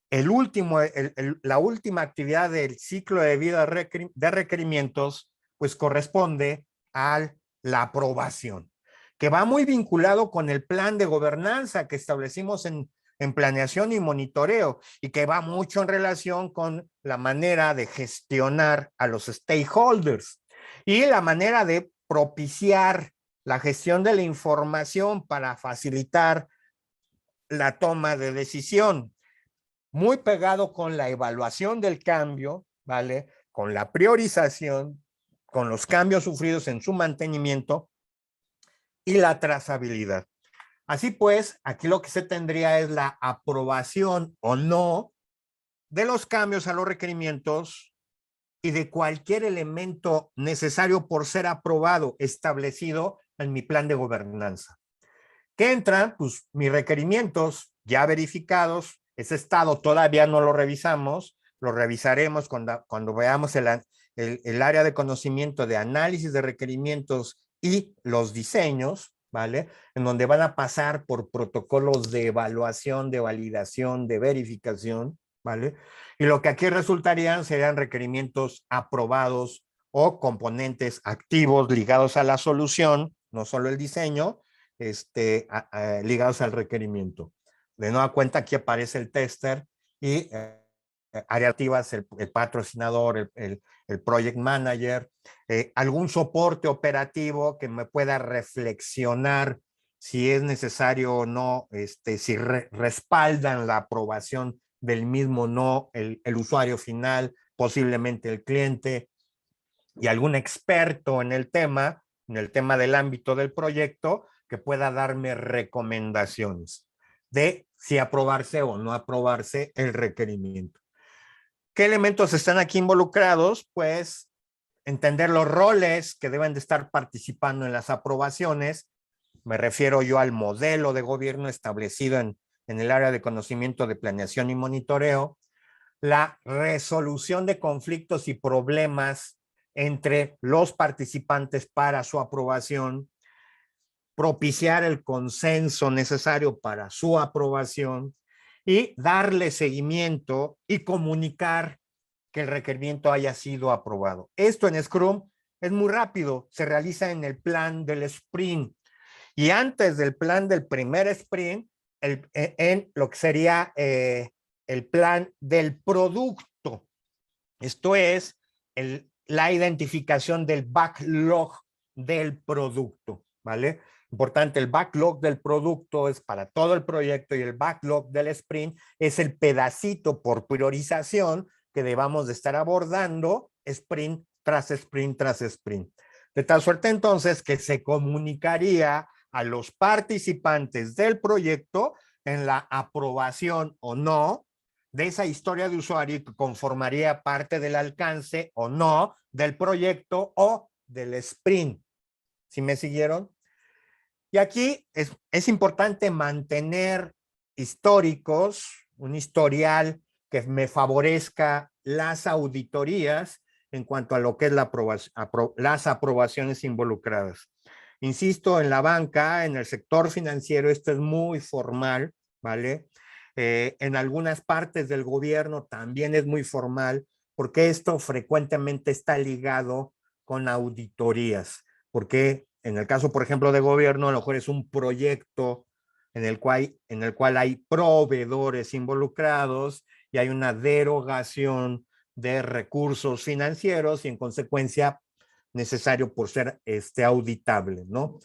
la última actividad del ciclo de vida de requerimientos, pues corresponde a la aprobación, que va muy vinculado con el plan de gobernanza que establecimos en planeación y monitoreo y que va mucho en relación con la manera de gestionar a los stakeholders y la manera de propiciar la gestión de la información para facilitar la toma de decisión, muy pegado con la evaluación del cambio, ¿vale? Con la priorización, con los cambios sufridos en su mantenimiento y la trazabilidad. Así pues, aquí lo que se tendría es la aprobación o no de los cambios a los requerimientos y de cualquier elemento necesario por ser aprobado, establecido en mi plan de gobernanza. ¿Qué entran? Pues mis requerimientos ya verificados, ese estado todavía no lo revisamos, lo revisaremos cuando veamos el área de conocimiento de análisis de requerimientos y los diseños, ¿vale? En donde van a pasar por protocolos de evaluación, de validación, de verificación, ¿vale? Y lo que aquí resultarían serían requerimientos aprobados o componentes activos ligados a la solución, no solo el diseño, ligados al requerimiento. De nueva cuenta, aquí aparece el tester y área activas, el patrocinador, el project manager, algún soporte operativo que me pueda reflexionar si es necesario o no, si respaldan la aprobación del mismo o no el usuario final, posiblemente el cliente, y algún experto en el tema del ámbito del proyecto, que pueda darme recomendaciones de si aprobarse o no aprobarse el requerimiento. ¿Qué elementos están aquí involucrados? Pues entender los roles que deben de estar participando en las aprobaciones. Me refiero yo al modelo de gobierno establecido en el área de conocimiento de planeación y monitoreo, la resolución de conflictos y problemas entre los participantes para su aprobación, propiciar el consenso necesario para su aprobación y darle seguimiento y comunicar que el requerimiento haya sido aprobado. Esto en Scrum es muy rápido, se realiza en el plan del sprint y antes del plan del primer sprint, en lo que sería el plan del producto. Esto es la identificación del backlog del producto, ¿vale? Importante, el backlog del producto es para todo el proyecto y el backlog del sprint es el pedacito por priorización que debamos de estar abordando sprint tras sprint tras sprint. De tal suerte entonces que se comunicaría a los participantes del proyecto en la aprobación o no de esa historia de usuario que conformaría parte del alcance o no del proyecto o del sprint. ¿Sí me siguieron? Y aquí es importante mantener históricos, un historial que me favorezca las auditorías en cuanto a lo que es las aprobaciones involucradas. Insisto, en la banca, en el sector financiero, esto es muy formal, ¿vale? En algunas partes del gobierno también es muy formal, porque esto frecuentemente está ligado con auditorías, porque en el caso, por ejemplo, de gobierno, a lo mejor es un proyecto en el cual hay proveedores involucrados y hay una derogación de recursos financieros y en consecuencia necesario por ser auditable, ¿no?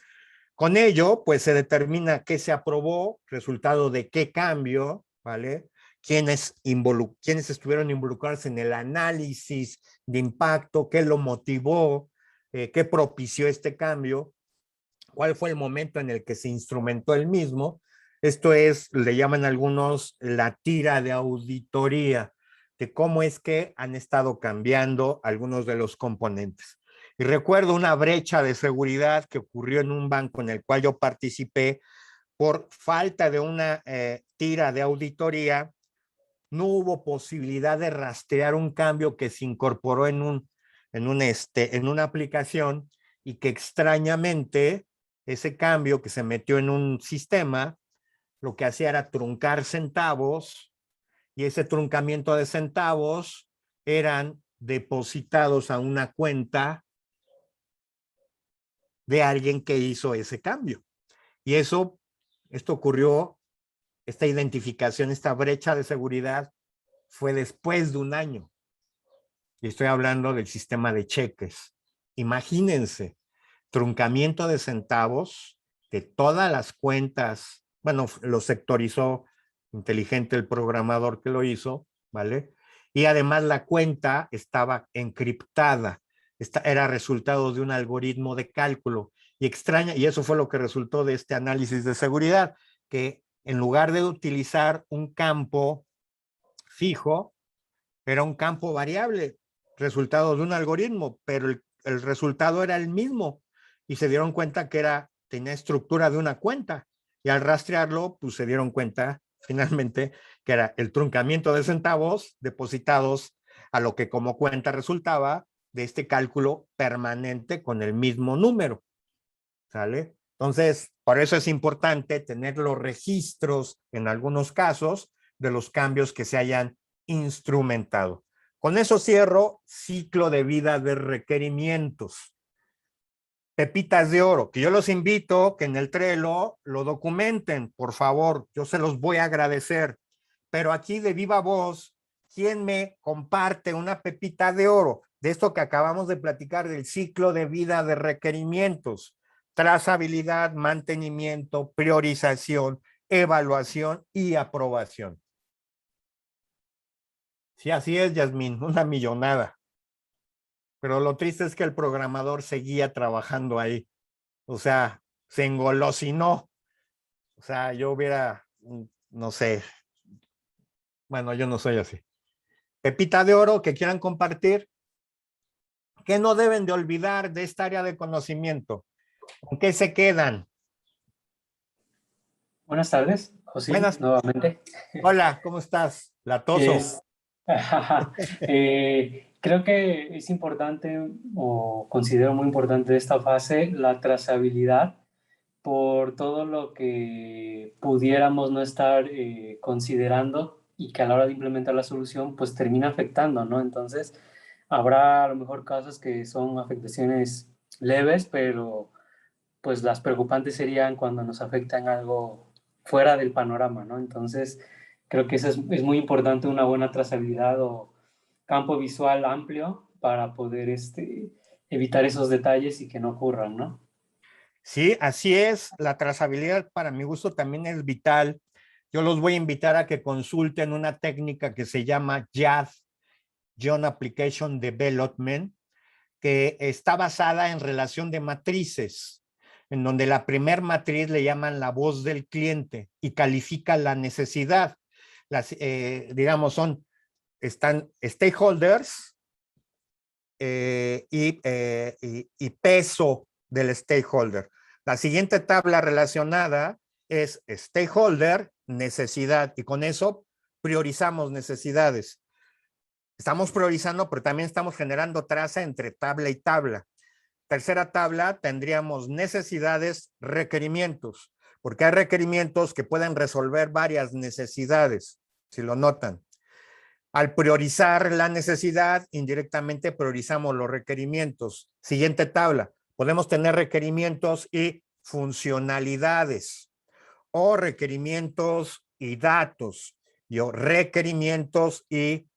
Con ello, pues se determina qué se aprobó, resultado de qué cambio, ¿vale? Quiénes estuvieron involucrados en el análisis de impacto, qué lo motivó, qué propició este cambio, cuál fue el momento en el que se instrumentó el mismo. Esto es, le llaman algunos la tira de auditoría, de cómo es que han estado cambiando algunos de los componentes. Y recuerdo una brecha de seguridad que ocurrió en un banco en el cual yo participé por falta de una tira de auditoría. No hubo posibilidad de rastrear un cambio que se incorporó en una aplicación y que extrañamente ese cambio que se metió en un sistema lo que hacía era truncar centavos y ese truncamiento de centavos eran depositados a una cuenta de alguien que hizo ese cambio. Y esto ocurrió, esta identificación, esta brecha de seguridad fue después de un año. Y estoy hablando del sistema de cheques. Imagínense, truncamiento de centavos de todas las cuentas, bueno, lo sectorizó inteligente el programador que lo hizo, ¿vale? Y además la cuenta estaba encriptada, era resultado de un algoritmo de cálculo y eso fue lo que resultó de este análisis de seguridad, que en lugar de utilizar un campo fijo, era un campo variable, resultado de un algoritmo, pero el resultado era el mismo y se dieron cuenta que tenía estructura de una cuenta y al rastrearlo, pues se dieron cuenta finalmente que era el truncamiento de centavos depositados a lo que como cuenta resultaba de este cálculo permanente con el mismo número, ¿sale? Entonces, por eso es importante tener los registros en algunos casos de los cambios que se hayan instrumentado. Con eso cierro ciclo de vida de requerimientos. Pepitas de oro, que yo los invito que en el Trello lo documenten, por favor, yo se los voy a agradecer. Pero aquí de viva voz, ¿quién me comparte una pepita de oro? de esto que acabamos de platicar, del ciclo de vida de requerimientos, trazabilidad, mantenimiento, priorización, evaluación y aprobación. Sí, así es, Yasmín, una millonada. Pero lo triste es que el programador seguía trabajando ahí. O sea, se engolosinó. O sea, yo hubiera, no sé, bueno, yo no soy así. Pepita de oro que quieran compartir. ¿Qué no deben de olvidar de esta área de conocimiento? ¿Con qué se quedan? Buenas tardes, José, Buenas. nuevamente. Hola, ¿cómo estás? Latoso. Creo que es importante o considero muy importante de esta fase la trazabilidad por todo lo que pudiéramos no estar considerando y que a la hora de implementar la solución pues termina afectando, ¿no? Entonces habrá a lo mejor casos que son afectaciones leves, pero pues las preocupantes serían cuando nos afectan algo fuera del panorama, ¿no? Entonces, creo que eso es muy importante, una buena trazabilidad o campo visual amplio para poder evitar esos detalles y que no ocurran, ¿no? Sí, así es. La trazabilidad para mi gusto también es vital. Yo los voy a invitar a que consulten una técnica que se llama JAD, Joint Application Development, que está basada en relación de matrices, en donde la primer matriz le llaman la voz del cliente y califica la necesidad. Digamos, están stakeholders y peso del stakeholder. La siguiente tabla relacionada es stakeholder, necesidad, y con eso priorizamos necesidades. Estamos priorizando, pero también estamos generando traza entre tabla y tabla. Tercera tabla, tendríamos necesidades, requerimientos, porque hay requerimientos que pueden resolver varias necesidades, si lo notan. Al priorizar la necesidad, indirectamente priorizamos los requerimientos. Siguiente tabla, podemos tener requerimientos y funcionalidades, o requerimientos y datos, o requerimientos y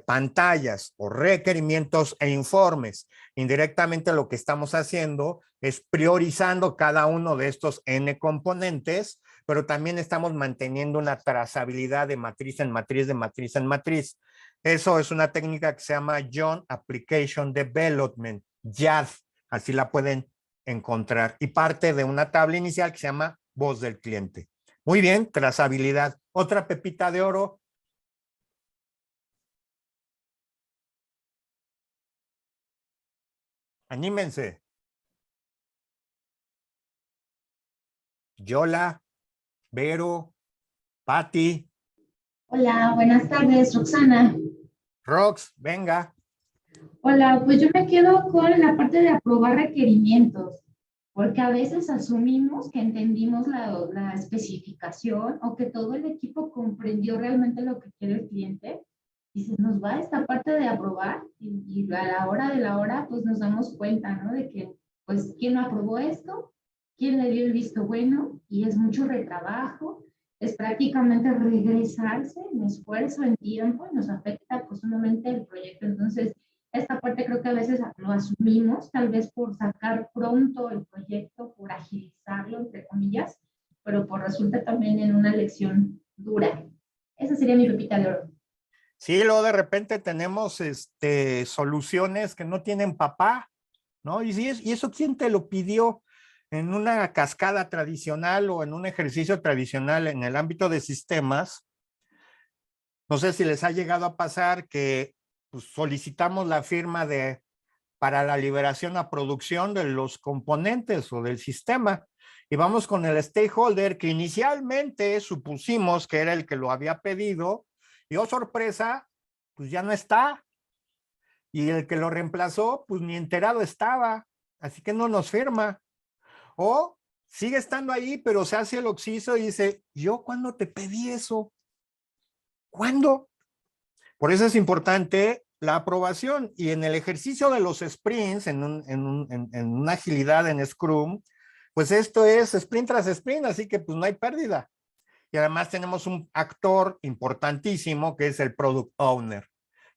pantallas, o requerimientos e informes. Indirectamente lo que estamos haciendo es priorizando cada uno de estos N componentes, pero también estamos manteniendo una trazabilidad de matriz en matriz, de matriz en matriz. Eso es una técnica que se llama Joint Application Development, JAD, así la pueden encontrar, y parte de una tabla inicial que se llama voz del cliente. Muy bien, trazabilidad. Otra pepita de oro. Anímense. Yola, Vero, Patti. Hola, buenas tardes, Roxana. Rox, venga. Hola, pues yo me quedo con la parte de aprobar requerimientos, porque a veces asumimos que entendimos la especificación o que todo el equipo comprendió realmente lo que quiere el cliente y se nos va esta parte de aprobar y a la hora de la hora pues nos damos cuenta, ¿no? De que pues quién no aprobó esto, quién le dio el visto bueno y es mucho retrabajo. Es prácticamente regresarse en esfuerzo, en tiempo, y nos afecta pues sumamente el proyecto. Entonces, esta parte creo que a veces lo asumimos, tal vez por sacar pronto el proyecto, por agilizarlo, entre comillas, pero por resulta también en una lección dura. Esa sería mi pepita de oro. Sí, luego de repente tenemos soluciones que no tienen papá, ¿no? Y eso quién te lo pidió en una cascada tradicional o en un ejercicio tradicional en el ámbito de sistemas. No sé si les ha llegado a pasar que pues, solicitamos la firma para la liberación a producción de los componentes o del sistema y vamos con el stakeholder que inicialmente supusimos que era el que lo había pedido y oh sorpresa, pues ya no está. Y el que lo reemplazó, pues ni enterado estaba, así que no nos firma. O sigue estando ahí, pero se hace el oxiso y dice, ¿yo cuándo te pedí eso? ¿Cuándo? Por eso es importante la aprobación. Y en el ejercicio de los sprints, en una agilidad en Scrum, pues esto es sprint tras sprint, así que pues no hay pérdida. Y además tenemos un actor importantísimo que es el Product Owner,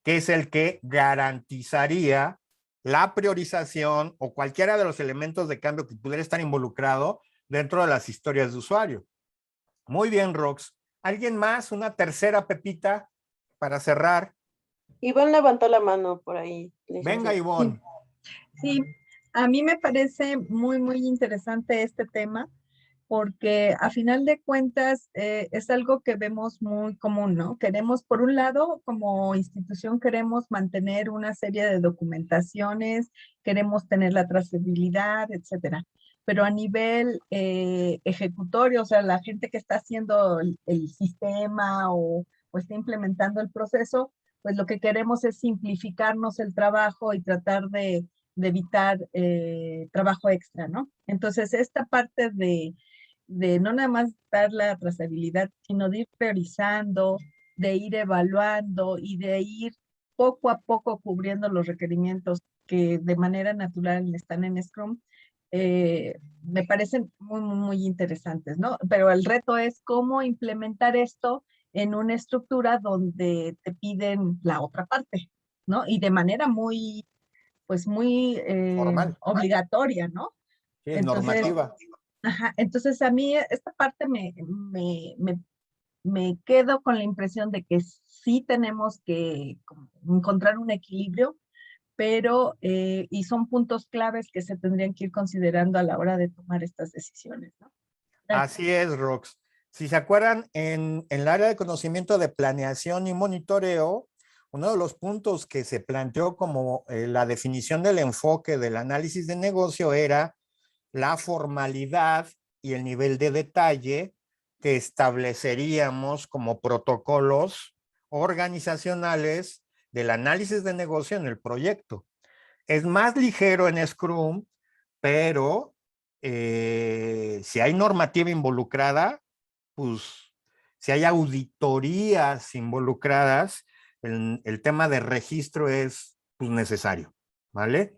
que es el que garantizaría la priorización o cualquiera de los elementos de cambio que pudiera estar involucrado dentro de las historias de usuario. Muy bien, Rox. ¿Alguien más? ¿Una tercera pepita para cerrar? Ivonne levantó la mano por ahí. Venga, licenciada. Ivonne. Sí, a mí me parece muy interesante este tema porque a final de cuentas es algo que vemos muy común, ¿no? Queremos, por un lado, como institución queremos mantener una serie de documentaciones, queremos tener la trazabilidad, etcétera. Pero a nivel ejecutorio, o sea, la gente que está haciendo el sistema o está implementando el proceso, pues lo que queremos es simplificarnos el trabajo y tratar de evitar trabajo extra, ¿no? Entonces, esta parte de no nada más dar la trazabilidad, sino de ir priorizando, de ir evaluando y de ir poco a poco cubriendo los requerimientos que de manera natural están en Scrum, me parecen muy interesantes, ¿no? Pero el reto es cómo implementar esto en una estructura donde te piden la otra parte, ¿no? Y de manera muy Formal. obligatoria, ¿no? Sí, Entonces, normativa. ajá, entonces a mí esta parte me quedo con la impresión de que sí tenemos que como encontrar un equilibrio, pero, y son puntos claves que se tendrían que ir considerando a la hora de tomar estas decisiones, ¿no? Así es, Rox. Si se acuerdan, en el área de conocimiento de planeación y monitoreo, uno de los puntos que se planteó como la definición del enfoque del análisis de negocio era la formalidad y el nivel de detalle que estableceríamos como protocolos organizacionales del análisis de negocio en el proyecto. Es más ligero en Scrum, pero si hay normativa involucrada, pues si hay auditorías involucradas, el tema de registro es pues, necesario, ¿vale?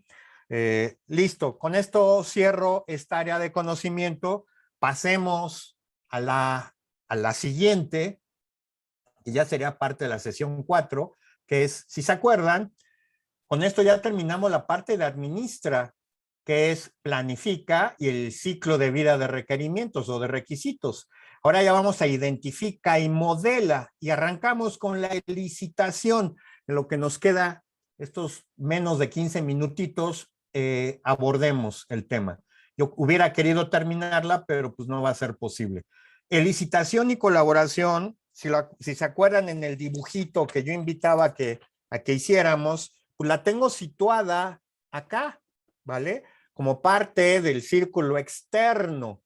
Listo, con esto cierro esta área de conocimiento. Pasemos a la siguiente, que ya sería parte de la sesión 4, que es, si se acuerdan, con esto ya terminamos la parte de administra, que es planifica y el ciclo de vida de requerimientos o de requisitos. Ahora ya vamos a identifica y modela y arrancamos con la licitación. En lo que nos queda estos menos de 15 minutitos, abordemos el tema. Yo hubiera querido terminarla, pero pues no va a ser posible. Licitación y colaboración, si se acuerdan en el dibujito que yo invitaba a que hiciéramos, pues la tengo situada acá, ¿vale? Como parte del círculo externo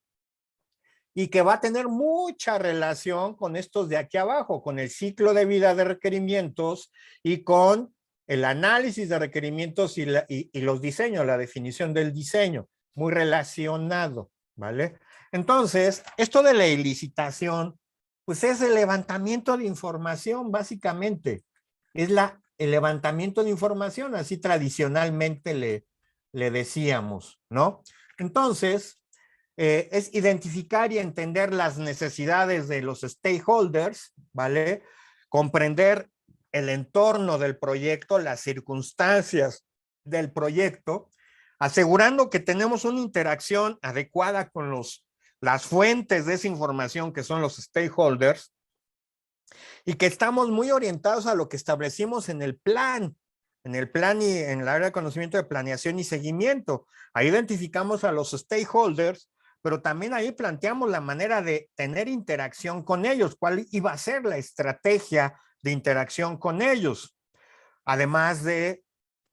y que va a tener mucha relación con estos de aquí abajo, con el ciclo de vida de requerimientos y con el análisis de requerimientos y los diseños, la definición del diseño, muy relacionado, ¿vale? Entonces, esto de la licitación, pues es el levantamiento de información, básicamente. Es el levantamiento de información, así tradicionalmente le decíamos, ¿no? Entonces, es identificar y entender las necesidades de los stakeholders, ¿vale? Comprender el entorno del proyecto, las circunstancias del proyecto, asegurando que tenemos una interacción adecuada con las fuentes de esa información que son los stakeholders y que estamos muy orientados a lo que establecimos en el plan y en el área de conocimiento de planeación y seguimiento. Ahí identificamos a los stakeholders, pero también ahí planteamos la manera de tener interacción con ellos, cuál iba a ser la estrategia de interacción con ellos, además de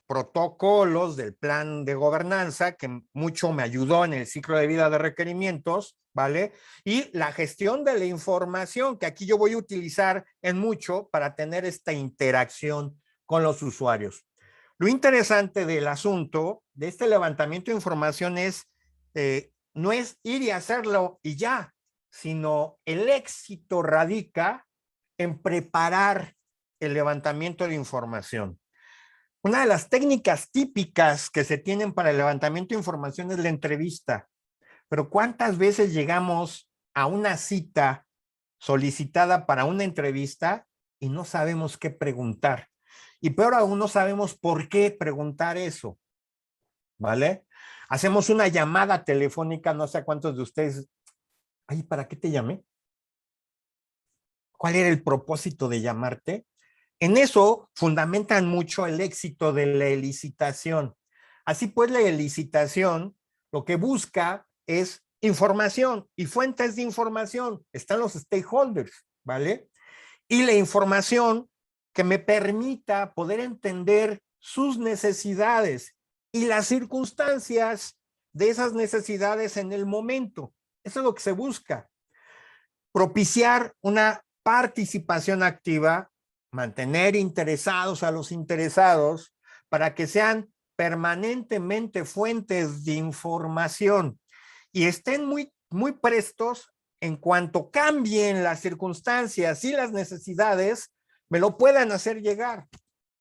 protocolos del plan de gobernanza, que mucho me ayudó en el ciclo de vida de requerimientos, ¿vale? Y la gestión de la información, que aquí yo voy a utilizar en mucho para tener esta interacción con los usuarios. Lo interesante del asunto, de este levantamiento de información es, no es ir y hacerlo y ya, sino el éxito radica en preparar el levantamiento de información. Una de las técnicas típicas que se tienen para el levantamiento de información es la entrevista. Pero ¿cuántas veces llegamos a una cita solicitada para una entrevista y no sabemos qué preguntar? y peor aún no sabemos por qué preguntar eso, ¿vale? Hacemos una llamada telefónica, no sé a cuántos de ustedes, ay, ¿para qué te llamé? ¿Cuál era el propósito de llamarte? En eso fundamentan mucho el éxito de la licitación. Así pues, la licitación lo que busca es información y fuentes de información. Están los stakeholders, ¿vale? Y la información que me permita poder entender sus necesidades y las circunstancias de esas necesidades en el momento. Eso es lo que se busca. Propiciar una participación activa, mantener interesados a los interesados para que sean permanentemente fuentes de información y estén muy prestos en cuanto cambien las circunstancias y las necesidades, me lo puedan hacer llegar.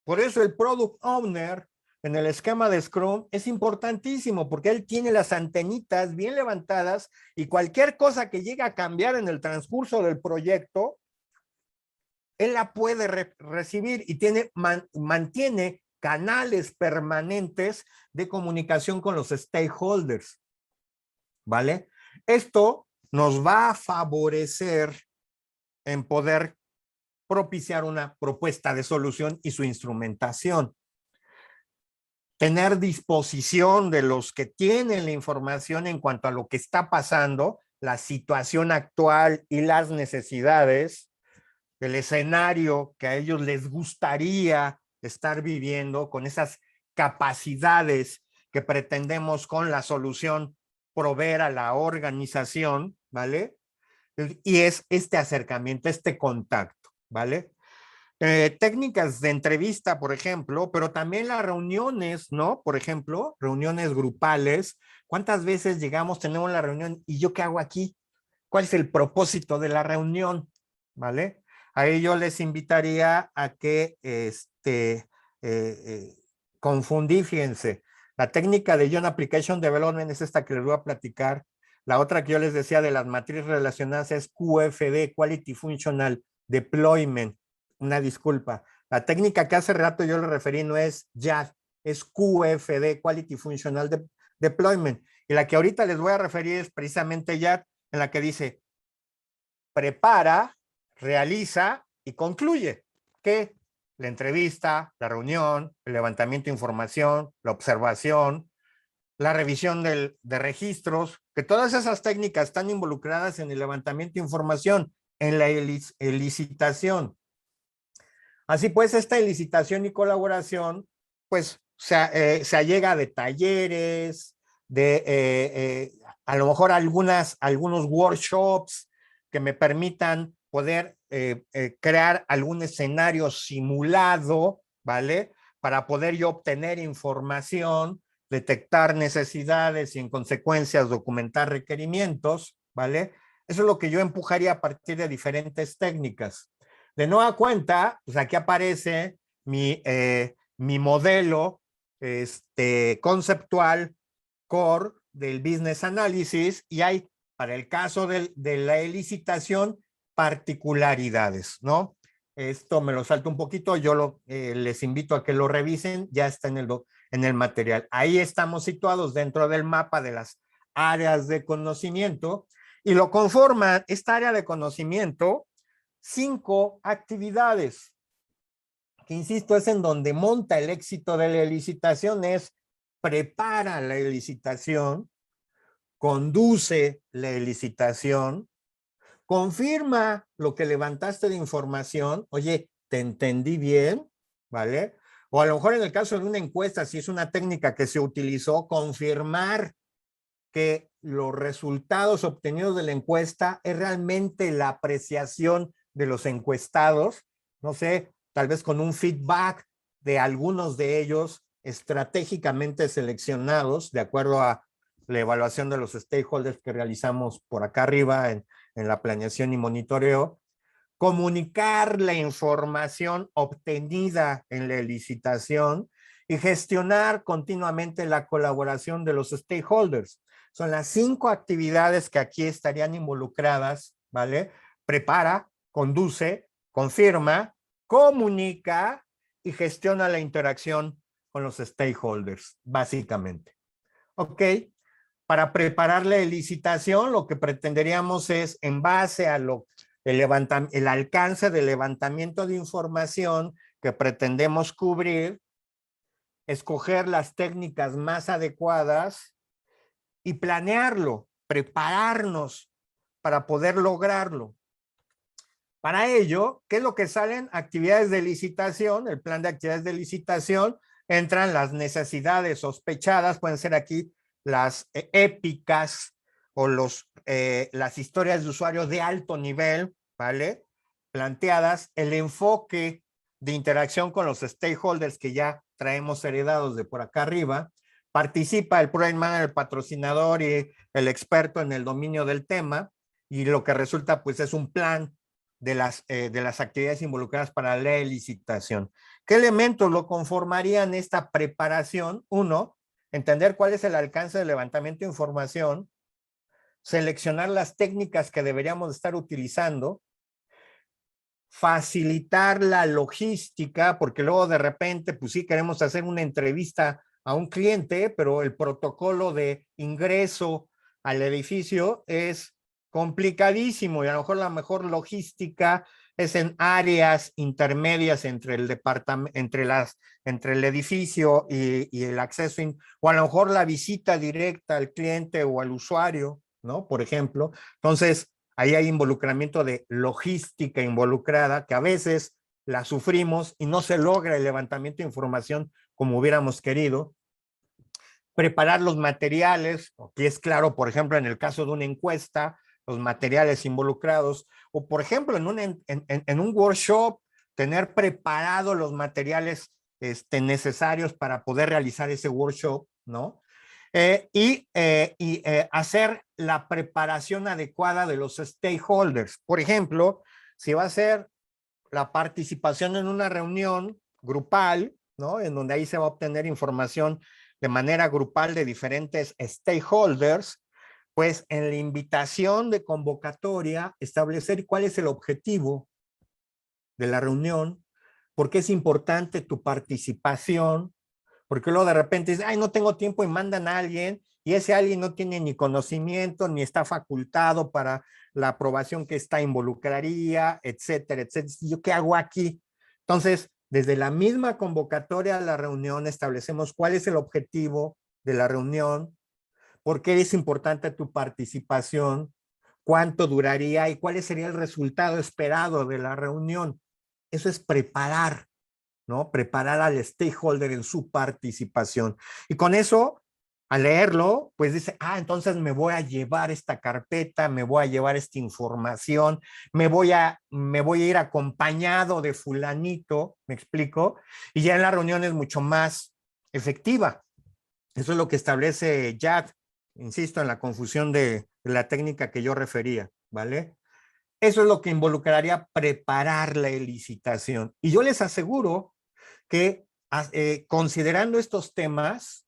Por eso el Product Owner en el esquema de Scrum es importantísimo porque él tiene las antenitas bien levantadas y cualquier cosa que llegue a cambiar en el transcurso del proyecto, él la puede recibir y mantiene canales permanentes de comunicación con los stakeholders, ¿vale? Esto nos va a favorecer en poder propiciar una propuesta de solución y su instrumentación. Tener disposición de los que tienen la información en cuanto a lo que está pasando, la situación actual y las necesidades, el escenario que a ellos les gustaría estar viviendo con esas capacidades que pretendemos con la solución proveer a la organización, ¿vale? Y es este acercamiento, este contacto, ¿vale? Técnicas de entrevista, por ejemplo, pero también las reuniones, ¿no? Por ejemplo, reuniones grupales. ¿Cuántas veces llegamos, tenemos la reunión y yo qué hago aquí? ¿Cuál es el propósito de la reunión? ¿Vale? Ahí yo les invitaría a que confundí, fíjense, la técnica de Joint Application Development es esta que les voy a platicar. La otra que yo les decía de las matrices relacionadas es QFD, Quality Functional Deployment. Una disculpa. La técnica que hace rato yo le referí no es YAD, es QFD, Quality Functional Deployment. Y la que ahorita les voy a referir es precisamente YAD, en la que dice, prepara, realiza y concluye. ¿Qué? La entrevista, la reunión, el levantamiento de información, la observación, la revisión de registros, que todas esas técnicas están involucradas en el levantamiento de información, en la licitación. Así pues, esta licitación y colaboración, pues se allega de talleres, de a lo mejor algunos workshops que me permitan poder crear algún escenario simulado, ¿vale? Para poder yo obtener información, detectar necesidades y en consecuencias documentar requerimientos, ¿vale? Eso es lo que yo empujaría a partir de diferentes técnicas. De nueva cuenta, pues aquí aparece mi modelo conceptual core del business analysis y hay, para el caso de la licitación, particularidades, ¿no? Esto me lo salto un poquito, yo les invito a que lo revisen, ya está en el material. Ahí estamos situados dentro del mapa de las áreas de conocimiento y lo conforman esta área de conocimiento 5 actividades, que insisto, es en donde monta el éxito de la licitación, es prepara la licitación, conduce la licitación, confirma lo que levantaste de información, oye, ¿te entendí bien? ¿Vale? O a lo mejor en el caso de una encuesta, si es una técnica que se utilizó, confirmar que los resultados obtenidos de la encuesta es realmente la apreciación de los encuestados, no sé, tal vez con un feedback de algunos de ellos estratégicamente seleccionados de acuerdo a la evaluación de los stakeholders que realizamos por acá arriba en la planeación y monitoreo, comunicar la información obtenida en la licitación y gestionar continuamente la colaboración de los stakeholders. Son las 5 actividades que aquí estarían involucradas, ¿vale? Prepara, conduce, confirma, comunica y gestiona la interacción con los stakeholders, básicamente. Ok, para preparar la licitación, lo que pretenderíamos es, en base a el alcance del levantamiento de información que pretendemos cubrir, escoger las técnicas más adecuadas y planearlo, prepararnos para poder lograrlo. Para ello, ¿qué es lo que salen? Actividades de licitación, el plan de actividades de licitación, entran las necesidades sospechadas, pueden ser aquí las épicas o las historias de usuarios de alto nivel, ¿vale? Planteadas, el enfoque de interacción con los stakeholders que ya traemos heredados de por acá arriba, participa el project manager, el patrocinador y el experto en el dominio del tema, y lo que resulta pues es un plan de las actividades involucradas para la licitación. ¿Qué elementos lo conformarían esta preparación? Uno, entender cuál es el alcance del levantamiento de información, seleccionar las técnicas que deberíamos estar utilizando, facilitar la logística, porque luego de repente, pues sí, queremos hacer una entrevista a un cliente, pero el protocolo de ingreso al edificio es complicadísimo y a lo mejor la mejor logística es en áreas intermedias entre el departamento, entre el edificio y el acceso, o a lo mejor la visita directa al cliente o al usuario, ¿no? Por ejemplo. Entonces, ahí hay involucramiento de logística involucrada, que a veces la sufrimos y no se logra el levantamiento de información como hubiéramos querido. Preparar los materiales, que es claro, por ejemplo, en el caso de una encuesta, los materiales involucrados, o por ejemplo, en un workshop, tener preparados los materiales necesarios para poder realizar ese workshop, ¿no? Hacer la preparación adecuada de los stakeholders. Por ejemplo, si va a ser la participación en una reunión grupal, ¿no? En donde ahí se va a obtener información de manera grupal de diferentes stakeholders, pues en la invitación de convocatoria, establecer cuál es el objetivo de la reunión, por qué es importante tu participación, porque luego de repente dices, ay, no tengo tiempo y mandan a alguien y ese alguien no tiene ni conocimiento ni está facultado para la aprobación que esta involucraría, etcétera, etcétera. ¿Yo qué hago aquí? Entonces, desde la misma convocatoria a la reunión establecemos cuál es el objetivo de la reunión, por qué es importante tu participación, cuánto duraría y cuál sería el resultado esperado de la reunión. Eso es preparar, ¿no? Preparar al stakeholder en su participación. Y con eso, al leerlo, pues dice, entonces me voy a llevar esta carpeta, me voy a llevar esta información, me voy a ir acompañado de fulanito, ¿me explico? Y ya en la reunión es mucho más efectiva. Eso es lo que establece Jack, insisto, en la confusión de la técnica que yo refería, ¿vale? Eso es lo que involucraría preparar la licitación. Y yo les aseguro que considerando estos temas,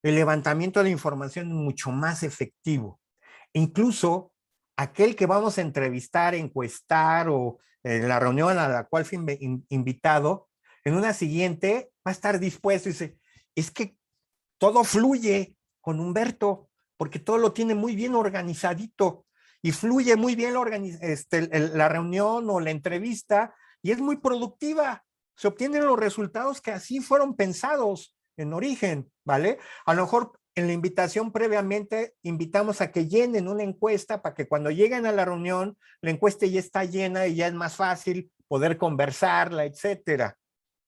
el levantamiento de información es mucho más efectivo. Incluso aquel que vamos a entrevistar, encuestar o en la reunión a la cual fui invitado, en una siguiente va a estar dispuesto y dice, es que todo fluye con Humberto, porque todo lo tiene muy bien organizadito y fluye muy bien la reunión o la entrevista y es muy productiva. Se obtienen los resultados que así fueron pensados en origen, ¿vale? A lo mejor en la invitación previamente invitamos a que llenen una encuesta para que cuando lleguen a la reunión la encuesta ya está llena y ya es más fácil poder conversarla, etcétera.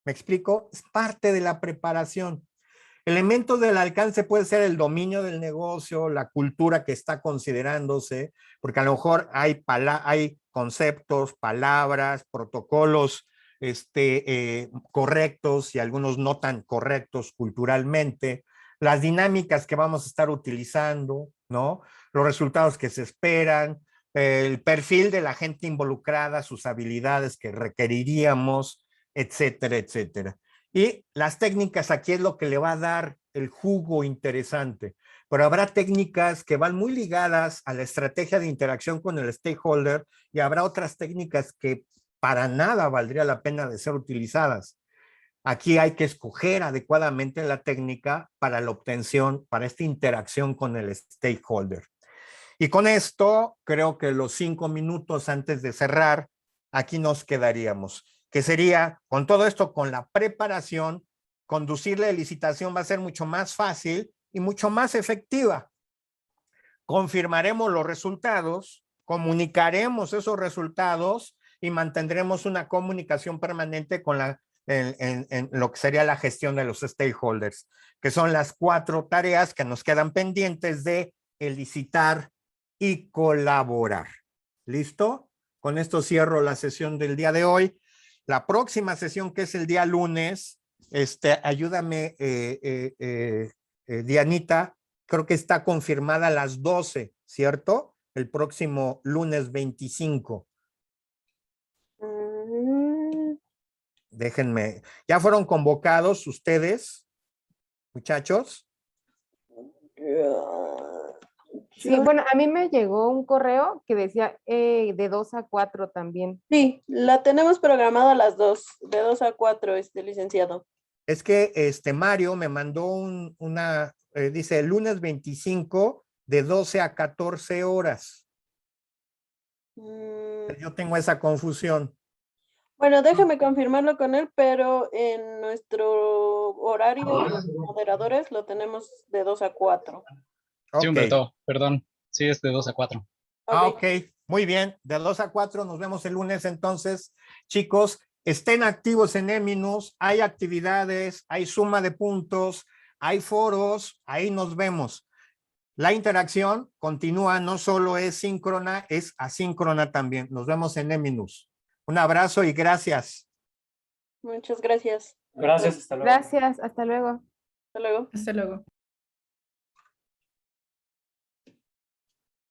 ¿Me explico? Es parte de la preparación. Elementos del alcance puede ser el dominio del negocio, la cultura que está considerándose, porque a lo mejor hay conceptos, palabras, protocolos correctos y algunos no tan correctos culturalmente, las dinámicas que vamos a estar utilizando, ¿no? Los resultados que se esperan, el perfil de la gente involucrada, sus habilidades que requeriríamos, etcétera, etcétera. Y las técnicas aquí es lo que le va a dar el jugo interesante, pero habrá técnicas que van muy ligadas a la estrategia de interacción con el stakeholder y habrá otras técnicas que para nada valdría la pena de ser utilizadas. Aquí hay que escoger adecuadamente la técnica para la obtención, para esta interacción con el stakeholder. Y con esto, creo que los 5 minutos antes de cerrar, aquí nos quedaríamos, que sería, con todo esto, con la preparación, conducir la licitación va a ser mucho más fácil y mucho más efectiva. Confirmaremos los resultados, comunicaremos esos resultados y mantendremos una comunicación permanente con en lo que sería la gestión de los stakeholders, que son las 4 tareas que nos quedan pendientes de licitar y colaborar. ¿Listo? Con esto cierro la sesión del día de hoy. La próxima sesión, que es el día lunes, ayúdame, Dianita, creo que está confirmada a las 12, ¿cierto? El próximo lunes 25. Déjenme, ¿ya fueron convocados ustedes, muchachos? Sí, bueno, a mí me llegó un correo que decía de 2 a 4 también. Sí, la tenemos programada a las 2, de 2 a 4, licenciado. Es que Mario me mandó dice lunes 25 de 12 a 14 horas. Yo tengo esa confusión. Bueno, déjame confirmarlo con él, pero en nuestro horario de los moderadores lo tenemos de 2 a 4. Sí, Humberto, perdón. Sí, es de 2 a 4. Ok, muy bien. De 2 a 4 nos vemos el lunes entonces. Chicos, estén activos en Eminus. Hay actividades, hay suma de puntos, hay foros. Ahí nos vemos. La interacción continúa, no solo es síncrona, es asíncrona también. Nos vemos en Eminus. Un abrazo y gracias. Muchas gracias. Gracias, hasta luego. Gracias, hasta luego. Hasta luego. Hasta luego.